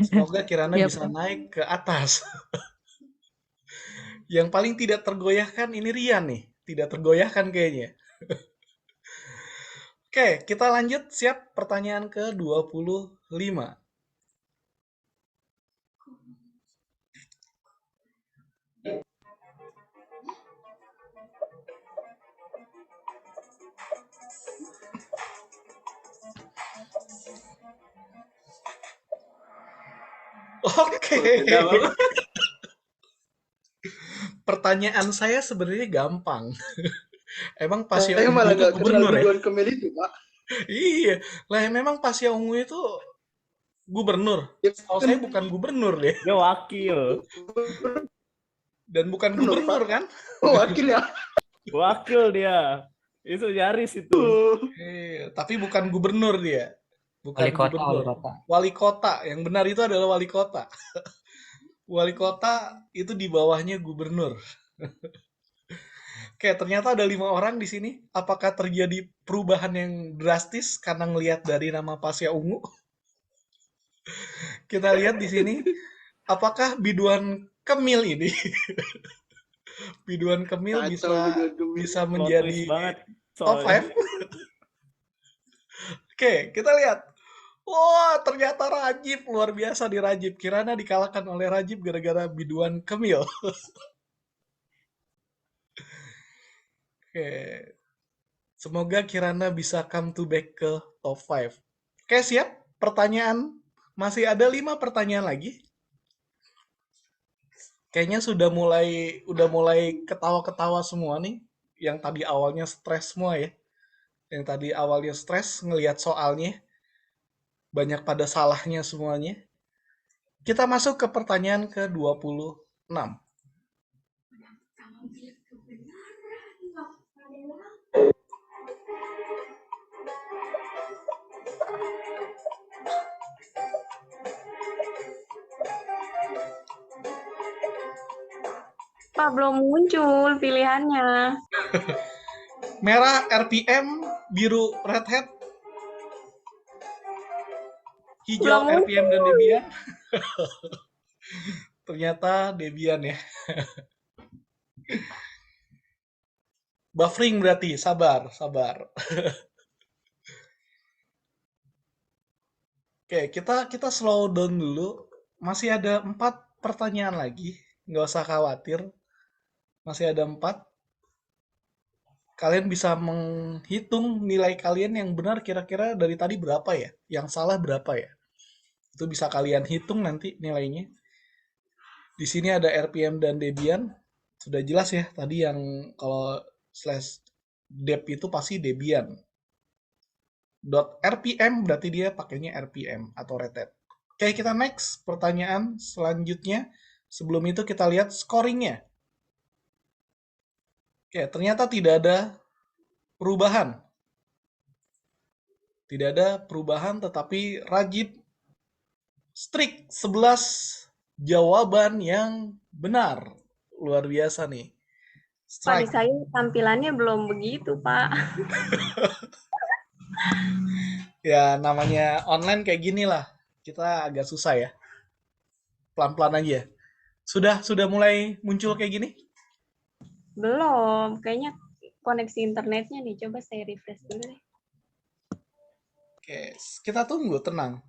Semoga Kirana Yap. bisa naik ke atas. Yang paling tidak tergoyahkan ini Rian nih. Tidak tergoyahkan kayaknya. Oke, kita lanjut. Siap pertanyaan ke-25. Oke. Pertanyaan saya sebenarnya gampang. Emang Pasya Saya Ungu malah itu nggak kenal gubernur ya? Ridwan Kamil itu, Pak. Iya. Lah memang Pasya Ungu itu gubernur. Ya, Setahu saya bukan gubernur deh. Dia wakil. Dan bukan Gubernur, gubernur Pak. kan? Oh, wakil ya. Wakil dia. Itu Yaris itu. Iya, tapi bukan gubernur dia. Bukan Wali kota, gubernur. wali kota. Wali kota. Yang benar itu adalah wali kota. Wali kota itu di bawahnya gubernur. Oke, ternyata ada 5 orang di sini. Apakah terjadi perubahan yang drastis karena ngelihat dari nama Pasya Ungu? Kita lihat di sini. Apakah Biduan Kemil ini? Biduan Kemil bisa Plot menjadi twist banget. top soalnya. 5? Oke, kita lihat. Wah, ternyata Rajib. Luar biasa di Rajib. Kirana dikalahkan oleh Rajib gara-gara Biduan Kemil. Oke. Semoga Kirana bisa come to back ke top 5. Oke, siap? Pertanyaan. Masih ada 5 pertanyaan lagi. Kayaknya udah mulai ketawa-ketawa semua nih. Yang tadi awalnya stres semua ya. Yang tadi awalnya stres ngelihat soalnya. Banyak pada salahnya semuanya. Kita masuk ke pertanyaan ke-26. Pak, belum muncul pilihannya. Merah RPM, biru Red Hat, hijau Belum RPM dan muncul. Debian. Ternyata Debian ya. Buffering berarti, sabar, sabar. Oke, kita slow down dulu. Masih ada 4 pertanyaan lagi. Nggak usah khawatir. Masih ada 4. Kalian bisa menghitung nilai kalian yang benar kira-kira dari tadi berapa ya? Yang salah berapa ya? Itu bisa kalian hitung nanti nilainya. Di sini ada RPM dan Debian. Sudah jelas ya, tadi yang kalau slash dep itu pasti Debian. .rpm berarti dia pakainya RPM atau Red Hat. Oke, kita next pertanyaan selanjutnya. Sebelum itu kita lihat scoringnya. Oke, ternyata tidak ada perubahan. Tidak ada perubahan, tetapi Rajib strict 11 jawaban yang benar. Luar biasa nih. Pak, di Strike. saya tampilannya belum begitu, Pak. Ya, namanya online kayak gini lah. Kita agak susah ya. Pelan-pelan aja. Sudah mulai muncul kayak gini? Belum. Kayaknya koneksi internetnya nih. Coba saya refresh dulu deh. Oke, kita tunggu, tenang.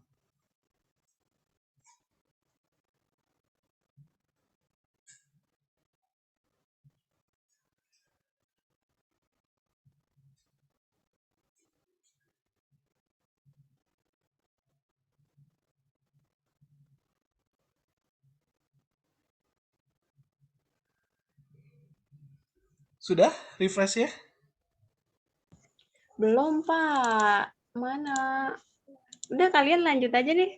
Sudah refresh ya? Belum, Pak. Mana? Udah, kalian lanjut aja deh.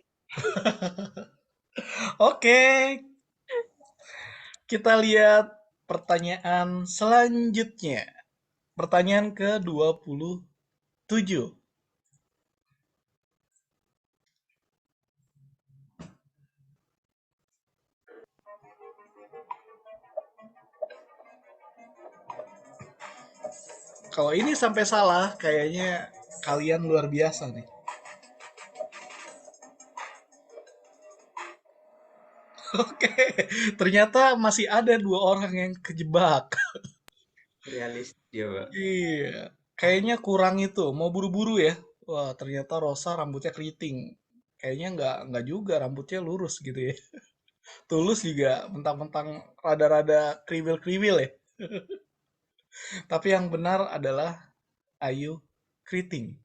Oke, kita lihat pertanyaan selanjutnya. Pertanyaan ke-27. Kalau ini sampai salah, kayaknya kalian luar biasa nih. Oke, ternyata masih ada 2 orang yang kejebak. Realistis ya, Pak. Iya, kayaknya kurang itu. Mau buru-buru ya. Wah, ternyata Rosa rambutnya keriting. Kayaknya nggak juga rambutnya lurus gitu ya. Tulus juga mentang-mentang rada-rada kriwil-kriwil ya. Tapi yang benar adalah Ayu keriting.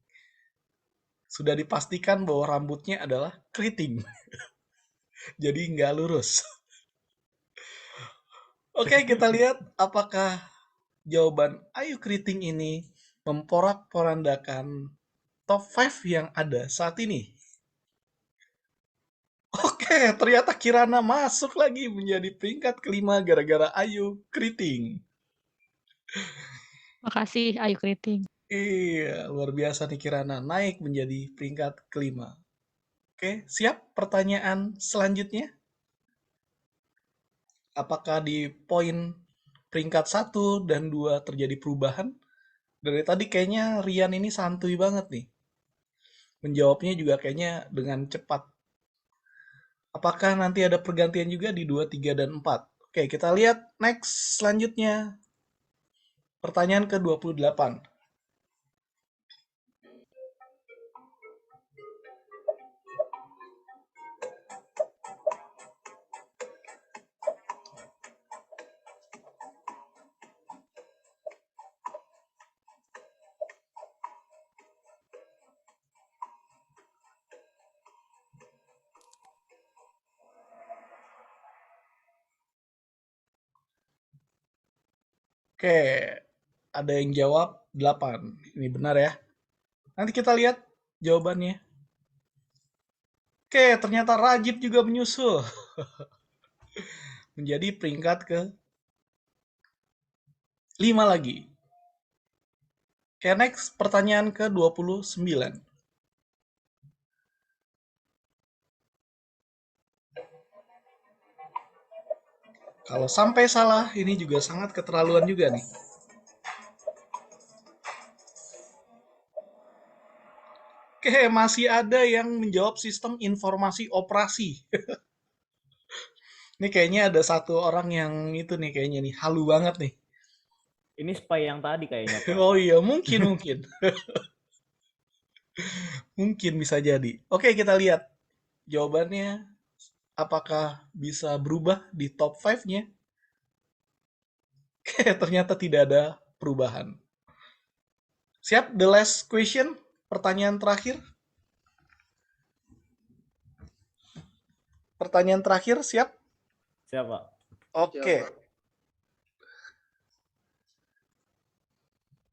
Sudah dipastikan bahwa rambutnya adalah keriting. Jadi nggak lurus. Oke, kita lihat apakah jawaban Ayu keriting ini memporak-porandakan top 5 yang ada saat ini. Oke, ternyata Kirana masuk lagi menjadi peringkat kelima gara-gara Ayu keriting. Makasih Ayu Kriting. Iya, luar biasa nih Kirana naik menjadi peringkat kelima. Oke, siap pertanyaan selanjutnya? Apakah di poin peringkat 1 dan 2 terjadi perubahan? Dari tadi kayaknya Rian ini santuy banget nih. Menjawabnya juga kayaknya dengan cepat. Apakah nanti ada pergantian juga di 2, 3, dan 4? Oke, kita lihat next selanjutnya. Pertanyaan ke-28. Oke, ada yang jawab 8. Ini benar ya. Nanti kita lihat jawabannya. Oke, ternyata Rajib juga menyusul. Menjadi peringkat ke 5 lagi. Oke, next pertanyaan ke-29. Kalau sampai salah, ini juga sangat keterlaluan juga nih. Oke, masih ada yang menjawab sistem informasi operasi. Ini kayaknya ada satu orang yang itu nih kayaknya nih, halu banget nih. Ini spy yang tadi kayaknya, Pak. Oh iya, mungkin. Mungkin bisa jadi. Oke, kita lihat jawabannya apakah bisa berubah di top 5-nya. Oke, ternyata tidak ada perubahan. Siap, the last question, pertanyaan terakhir. Pertanyaan terakhir, siap? Siapa? Oke. Siap, Pak.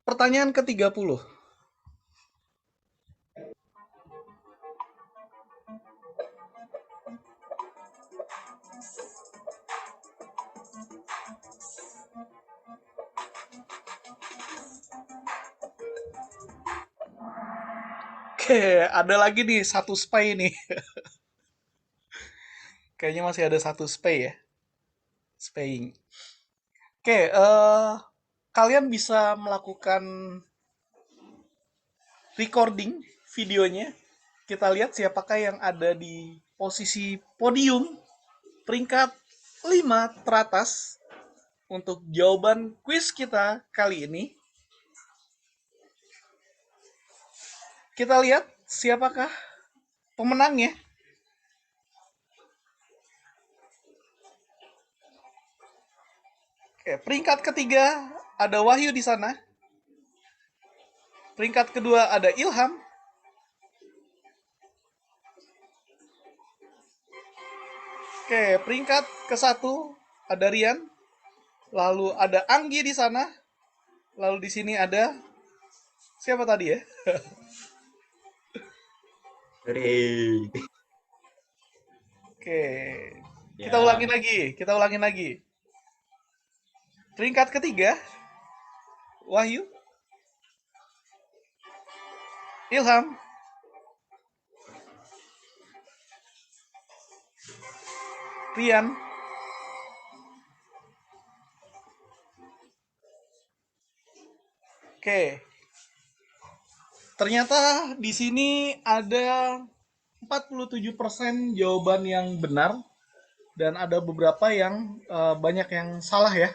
Pertanyaan ke-30. Oke, ada lagi nih satu spy nih. Kayaknya masih ada satu spy ya. Spying. Oke, kalian bisa melakukan recording videonya. Kita lihat siapakah yang ada di posisi podium peringkat 5 teratas untuk jawaban kuis kita kali ini. Kita lihat siapakah pemenangnya. Oke, peringkat ketiga ada Wahyu di sana. Peringkat kedua ada Ilham. Oke, peringkat ke-1 ada Rian. Lalu ada Anggi di sana. Lalu di sini ada siapa tadi ya? Hore. Oke. Kita Ya. ulangin lagi. Peringkat ketiga Wahyu. Ilham. Rian. Oke. Ternyata di sini ada 47% jawaban yang benar dan ada beberapa yang banyak yang salah ya.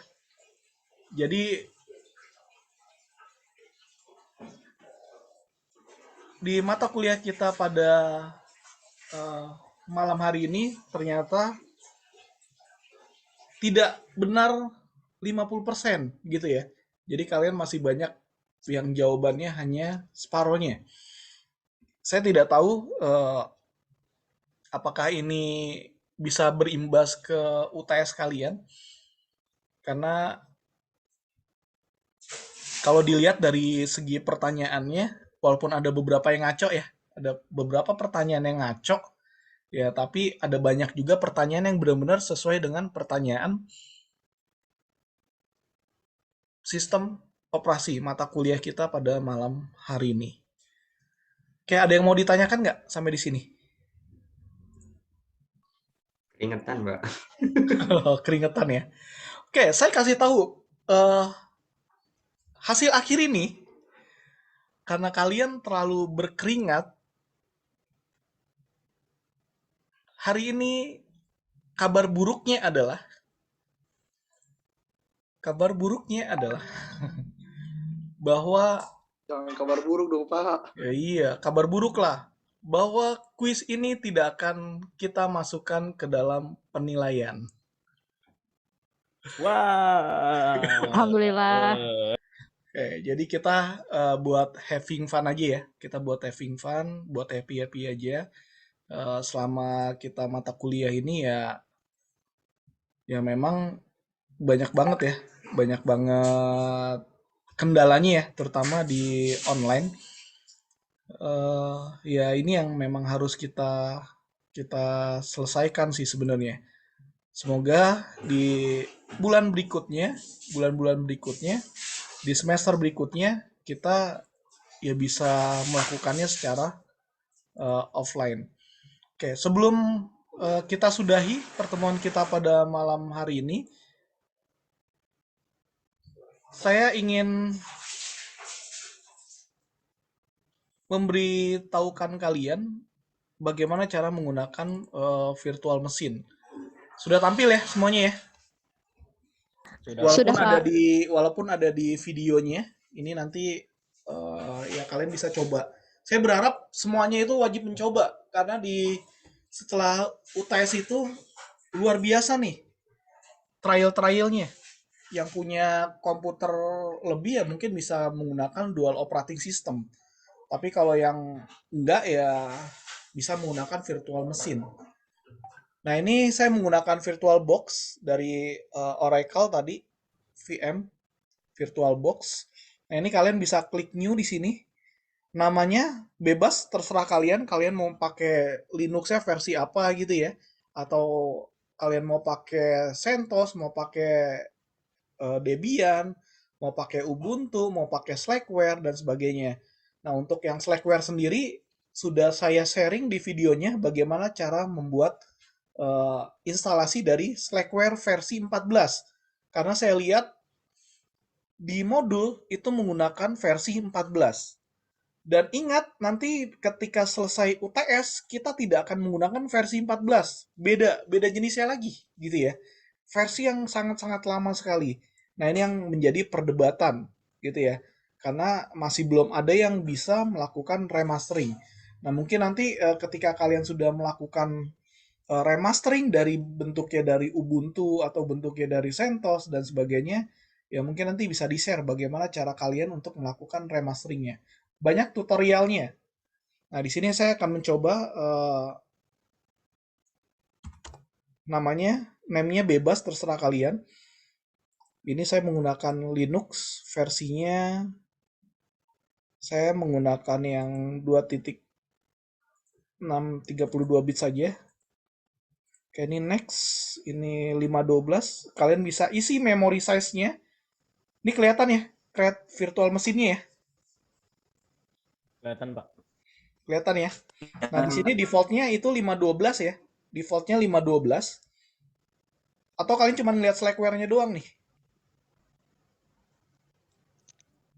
Jadi di mata kuliah kita pada malam hari ini ternyata tidak benar 50% gitu ya. Jadi kalian masih banyak yang jawabannya hanya separohnya. Saya tidak tahu apakah ini bisa berimbas ke UTS kalian. Karena kalau dilihat dari segi pertanyaannya, walaupun ada beberapa yang ngaco ya, ada beberapa pertanyaan yang ngaco, ya tapi ada banyak juga pertanyaan yang benar-benar sesuai dengan pertanyaan sistem operasi mata kuliah kita pada malam hari ini. Oke, ada yang mau ditanyakan nggak sampai di sini? Keringetan, Mbak. Keringetan ya. Oke, saya kasih tahu hasil akhir ini karena kalian terlalu berkeringat. Hari ini kabar buruknya adalah bahwa Jangan kabar buruk dong, Pak. ya iya, kabar buruk lah bahwa kuis ini tidak akan kita masukkan ke dalam penilaian. Wah. Alhamdulillah. Oke, jadi kita buat having fun aja ya. Kita buat having fun, buat happy-happy aja. Selama kita mata kuliah ini ya memang banyak banget ya. Banyak banget kendalanya ya, terutama di online. Ya ini yang memang harus kita selesaikan sih sebenarnya. Semoga di bulan-bulan berikutnya, di semester berikutnya kita ya bisa melakukannya secara offline. Oke, sebelum kita sudahi pertemuan kita pada malam hari ini, saya ingin memberitahukan kalian bagaimana cara menggunakan virtual machine. Sudah tampil ya semuanya ya? Sudah. Pak. Walaupun ada di videonya, ini nanti ya kalian bisa coba. Saya berharap semuanya itu wajib mencoba karena setelah UTS itu luar biasa nih trial-trialnya. Yang punya komputer lebih ya mungkin bisa menggunakan dual operating system. Tapi kalau yang enggak ya bisa menggunakan virtual machine. Nah, ini saya menggunakan VirtualBox dari Oracle tadi, VM VirtualBox. Nah, ini kalian bisa klik new di sini. Namanya bebas, terserah kalian. Kalian mau pakai Linux-nya versi apa gitu ya. Atau kalian mau pakai CentOS, mau pakai Debian, mau pakai Ubuntu, mau pakai Slackware, dan sebagainya. Nah, untuk yang Slackware sendiri, sudah saya sharing di videonya bagaimana cara membuat instalasi dari Slackware versi 14. Karena saya lihat di modul itu menggunakan versi 14. Dan ingat, nanti ketika selesai UTS, kita tidak akan menggunakan versi 14. Beda jenisnya lagi, gitu ya. Versi yang sangat-sangat lama sekali. Nah, ini yang menjadi perdebatan, gitu ya. Karena masih belum ada yang bisa melakukan remastering. Nah, mungkin nanti ketika kalian sudah melakukan remastering dari bentuknya dari Ubuntu atau bentuknya dari CentOS dan sebagainya, ya mungkin nanti bisa di-share bagaimana cara kalian untuk melakukan remasteringnya. Banyak tutorialnya. Nah, di sini saya akan mencoba name-nya bebas, terserah kalian. Ini saya menggunakan Linux, versinya saya menggunakan yang 2.6 32 bit saja. Oke, ini next, ini 512. Kalian bisa isi memory size-nya. Ini kelihatan ya, create virtual mesinnya ya. Kelihatan, Pak. Kelihatan ya. Nah, di sini default-nya itu 512 ya. Default-nya 512. Atau kalian cuma ngeliat Slackware-nya doang nih?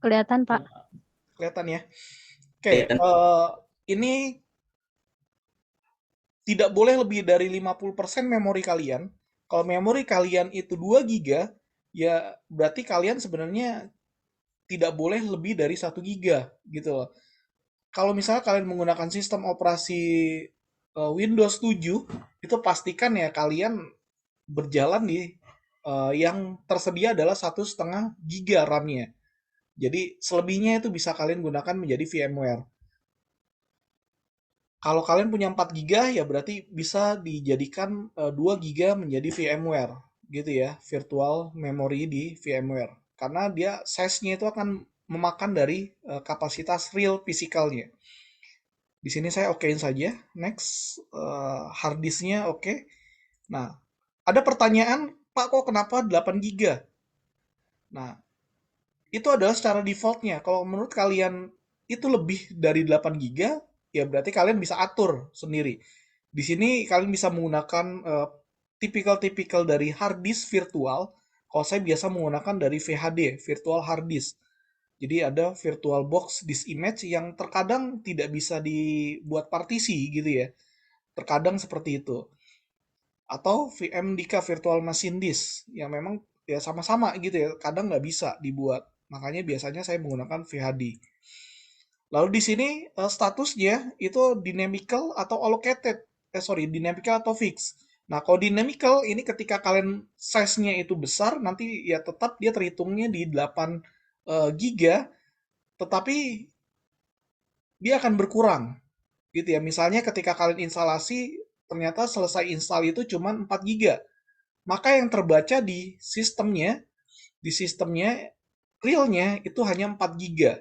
Kelihatan, Pak. Kelihatan ya. Oke, ini tidak boleh lebih dari 50% memori kalian. Kalau memori kalian itu 2 GB, ya berarti kalian sebenarnya tidak boleh lebih dari 1 GB gitu loh. Kalau misalnya kalian menggunakan sistem operasi Windows 7, itu pastikan ya kalian berjalan di yang tersedia adalah 1,5 GB RAM-nya. Jadi selebihnya itu bisa kalian gunakan menjadi VMware. Kalau kalian punya 4 GB ya berarti bisa dijadikan 2 GB menjadi VMware gitu ya, virtual memory di VMware. Karena dia size-nya itu akan memakan dari kapasitas real physicalnya. Di sini saya okein saja. Next, hard disk-nya oke. Nah, ada pertanyaan, Pak kok kenapa 8 GB? Nah, itu adalah secara default-nya. Kalau menurut kalian itu lebih dari 8 GB, ya berarti kalian bisa atur sendiri. Di sini kalian bisa menggunakan tipikal-tipikal dari hard disk virtual. Kalau saya biasa menggunakan dari VHD, virtual hard disk. Jadi ada virtual box disk image yang terkadang tidak bisa dibuat partisi gitu ya. Terkadang seperti itu. Atau VMDK virtual machine disk yang memang ya sama-sama gitu ya. Kadang nggak bisa dibuat. Makanya biasanya saya menggunakan VHD. Lalu di sini statusnya itu dynamical atau allocated. Dynamical atau fix. Nah, kalau dynamical ini ketika kalian size-nya itu besar, nanti ya tetap dia terhitungnya di 8 giga, tetapi dia akan berkurang. Gitu ya. Misalnya ketika kalian instalasi, ternyata selesai install itu cuma 4 giga. Maka yang terbaca di sistemnya realnya itu hanya 4 giga.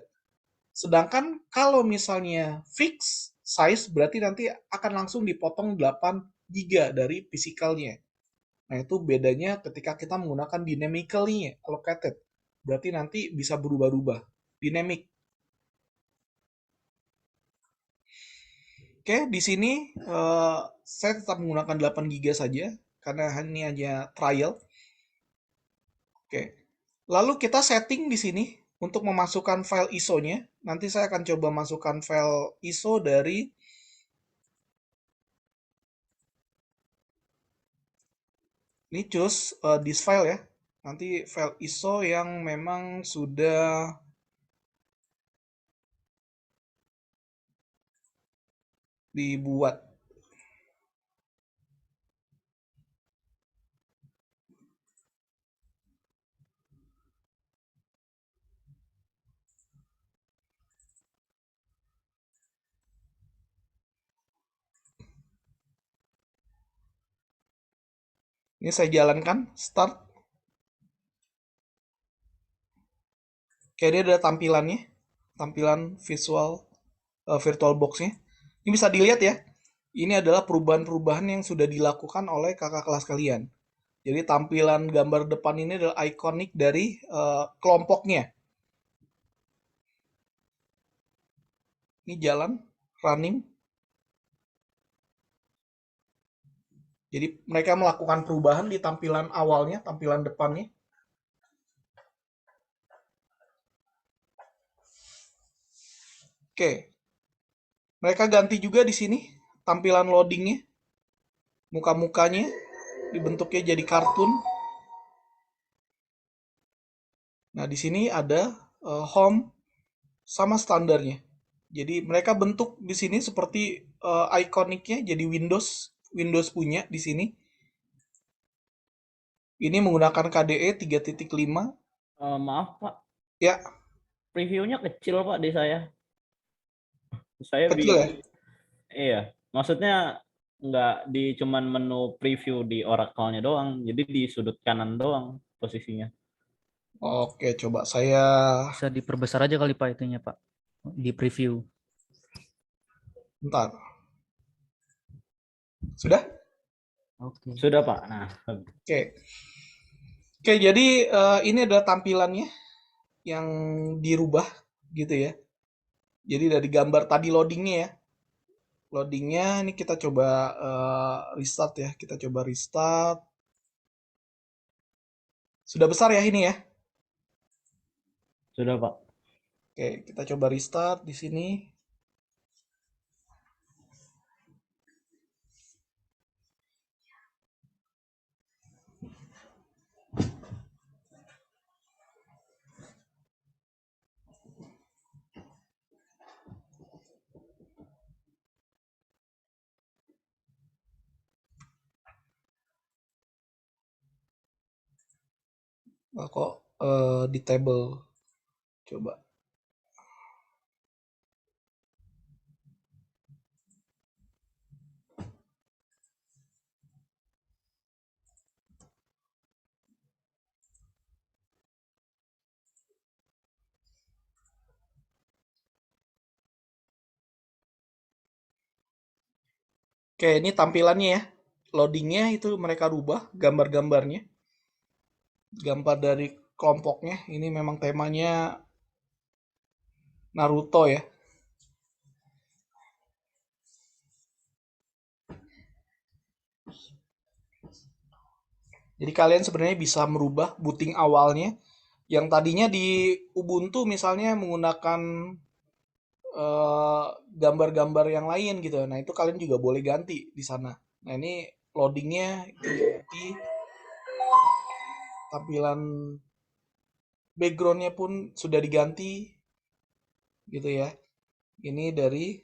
Sedangkan kalau misalnya fix size berarti nanti akan langsung dipotong 8 giga dari physicalnya. Nah, itu bedanya ketika kita menggunakan dynamically allocated. Berarti nanti bisa berubah-ubah. Dynamic. Oke, di sini saya tetap menggunakan 8 giga saja karena ini hanya trial. Oke. Lalu kita setting di sini untuk memasukkan file ISO-nya. Nanti saya akan coba masukkan file ISO dari ini choose this file ya. Nanti file ISO yang memang sudah dibuat. Ini saya jalankan, start. Kayak dia ada tampilannya, tampilan virtual box-nya. Ini bisa dilihat ya. Ini adalah perubahan-perubahan yang sudah dilakukan oleh kakak kelas kalian. Jadi tampilan gambar depan ini adalah ikonik dari kelompoknya. Ini jalan, running. Jadi mereka melakukan perubahan di tampilan awalnya, tampilan depannya. Oke. Mereka ganti juga di sini tampilan loadingnya. Muka-mukanya dibentuknya jadi kartun. Nah, di sini ada home sama standarnya. Jadi mereka bentuk di sini seperti ikoniknya jadi Windows punya di sini. Ini menggunakan KDE 3.5. Maaf Pak, Ya, previewnya kecil Pak di saya. Saya kecil ya. Iya, maksudnya nggak di cuman menu preview di Oracle-nya doang, jadi di sudut kanan doang posisinya. Oke, coba saya Bisa diperbesar aja kali Pak itunya Pak. Di preview. bentar. Sudah? Oke. Sudah Pak. Nah, Oke. Oke, jadi ini adalah tampilannya yang dirubah gitu ya. Jadi dari gambar tadi loadingnya ya. Loadingnya ini kita coba restart ya. Kita coba restart. Sudah besar ya ini ya. sudah Pak. Oke, kita coba restart di sini. Kok di table coba. Oke, ini tampilannya ya. Loadingnya itu mereka rubah gambar-gambarnya. Gambar dari kelompoknya. Ini memang temanya Naruto ya. Jadi kalian sebenarnya bisa merubah booting awalnya. Yang tadinya di Ubuntu misalnya menggunakan gambar-gambar yang lain gitu. Nah itu kalian juga boleh ganti di sana. Nah ini loadingnya itu ganti. Tampilan backgroundnya pun sudah diganti gitu ya. Ini dari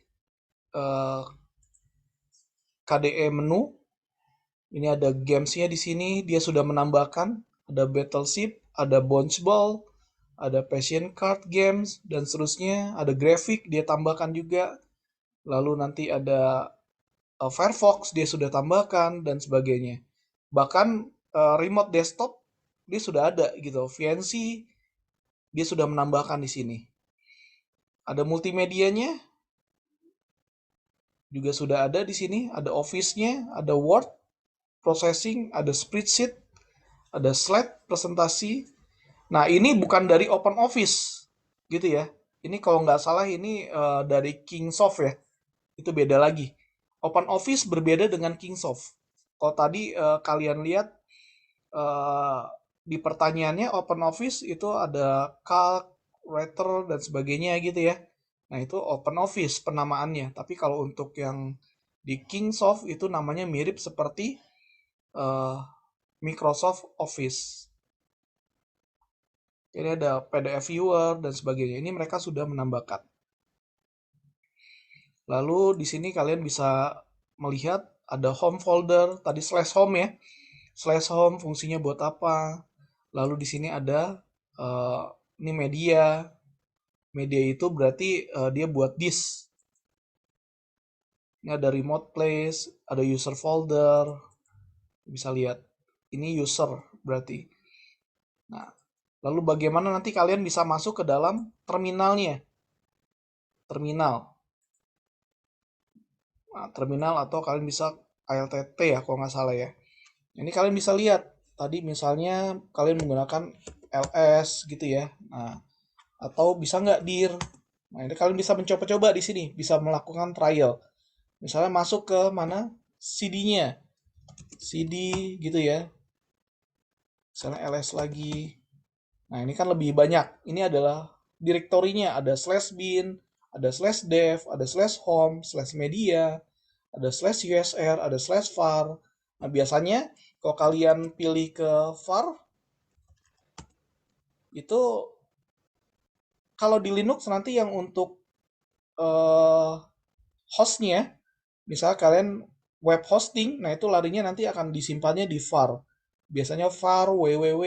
KDE menu. Ini ada gamesnya di sini. Dia sudah menambahkan ada Battleship, ada Ball, ada Passion Card Games dan seterusnya. Ada grafik dia tambahkan juga. Lalu nanti ada Firefox dia sudah tambahkan dan sebagainya. Bahkan remote desktop dia sudah ada gitu. VNC dia sudah menambahkan di sini. Ada multimedianya juga sudah ada di sini. Ada Office-nya, ada Word, processing, ada spreadsheet, ada slide presentasi. Nah ini bukan dari Open Office gitu ya. Ini kalau nggak salah ini dari Kingsoft ya. Itu beda lagi. Open Office berbeda dengan Kingsoft. Kalau tadi kalian lihat di pertanyaannya OpenOffice itu ada Calc, Writer, dan sebagainya gitu ya. Nah, itu OpenOffice penamaannya. Tapi kalau untuk yang di Kingsoft itu namanya mirip seperti Microsoft Office. Jadi ada PDF Viewer dan sebagainya. Ini mereka sudah menambahkan. Lalu di sini kalian bisa melihat ada home folder, tadi slash home ya. Slash home fungsinya buat apa? Lalu di sini ada ini media. Media itu berarti dia buat disk. Ini ada remote place, ada user folder. Bisa lihat. Ini user berarti. Nah, lalu bagaimana nanti kalian bisa masuk ke dalam terminalnya? Terminal. Nah, terminal atau kalian bisa ALTT ya kalau nggak salah ya. Ini kalian bisa lihat. Tadi misalnya kalian menggunakan LS gitu ya. Nah, atau bisa nggak dir. Nah, ini kalian bisa mencoba-coba di sini. Bisa melakukan trial. Misalnya masuk ke mana? CD-nya. CD gitu ya. Misalnya LS lagi. Nah, ini kan lebih banyak. Ini adalah direktorinya. Ada /bin, ada /dev, ada /home, /media, ada /usr, ada /var. Nah, biasanya kalau kalian pilih ke var, itu kalau di Linux nanti yang untuk hostnya, misalnya kalian web hosting, nah itu larinya nanti akan disimpannya di var. Biasanya var www.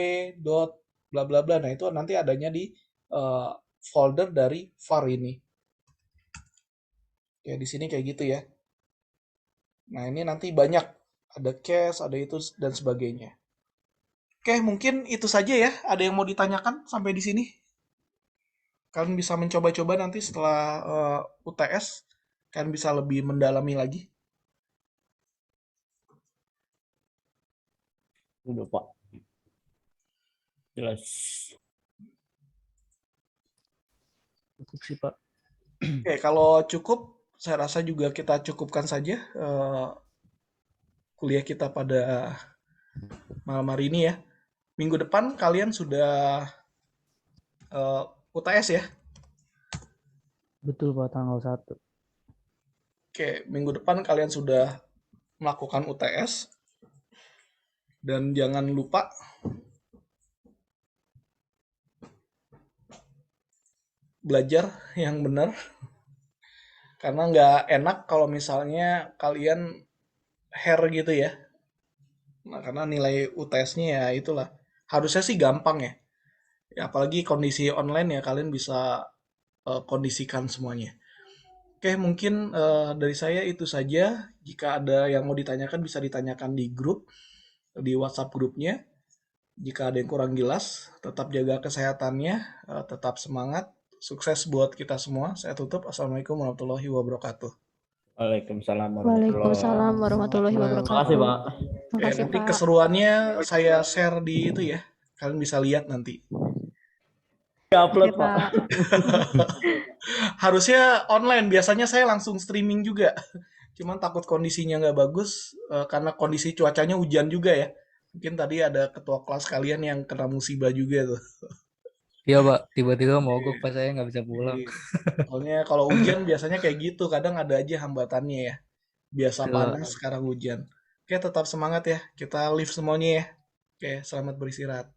bla bla bla. Nah, itu nanti adanya di folder dari var ini. Ya, di sini kayak gitu ya. Nah, ini nanti banyak. Ada cache, ada itu, dan sebagainya. Oke, mungkin itu saja ya. Ada yang mau ditanyakan sampai di sini? Kalian bisa mencoba-coba nanti setelah UTS. Kalian bisa lebih mendalami lagi. Udah Pak. Jelas. Cukup sih Pak. Oke, kalau cukup, saya rasa juga kita cukupkan saja kuliah kita pada malam hari ini ya. Minggu depan kalian sudah UTS ya? Betul Pak, tanggal 1. Oke, minggu depan kalian sudah melakukan UTS. Dan jangan lupa belajar yang benar. Karena nggak enak kalau misalnya kalian hair gitu ya. Nah, karena nilai UTS-nya ya itulah. Harusnya sih gampang ya. Ya, apalagi kondisi online ya, kalian bisa kondisikan semuanya. Oke, mungkin dari saya itu saja. Jika ada yang mau ditanyakan, bisa ditanyakan di grup, di WhatsApp grupnya. Jika ada yang kurang jelas, tetap jaga kesehatannya, tetap semangat. Sukses buat kita semua. Saya tutup. Assalamualaikum warahmatullahi wabarakatuh. Waalaikumsalam Waalaikumsalam warahmatullahi Terima kasih wabarakatuh. Pak. Terima kasih Nanti Pak. keseruannya saya share di itu ya. Kalian bisa lihat nanti. Upload Oke, Pak. Pak. Harusnya online. Biasanya saya langsung streaming juga. Cuman takut kondisinya nggak bagus karena kondisi cuacanya hujan juga ya. Mungkin tadi ada ketua kelas kalian yang kena musibah juga tuh. Iya Pak, tiba-tiba mogok pas saya nggak bisa pulang. Iya. Soalnya kalau hujan biasanya kayak gitu. Kadang ada aja hambatannya ya. Biasa Betul. panas, sekarang hujan. Oke, tetap semangat ya. Kita live semuanya ya. Oke, selamat beristirahat.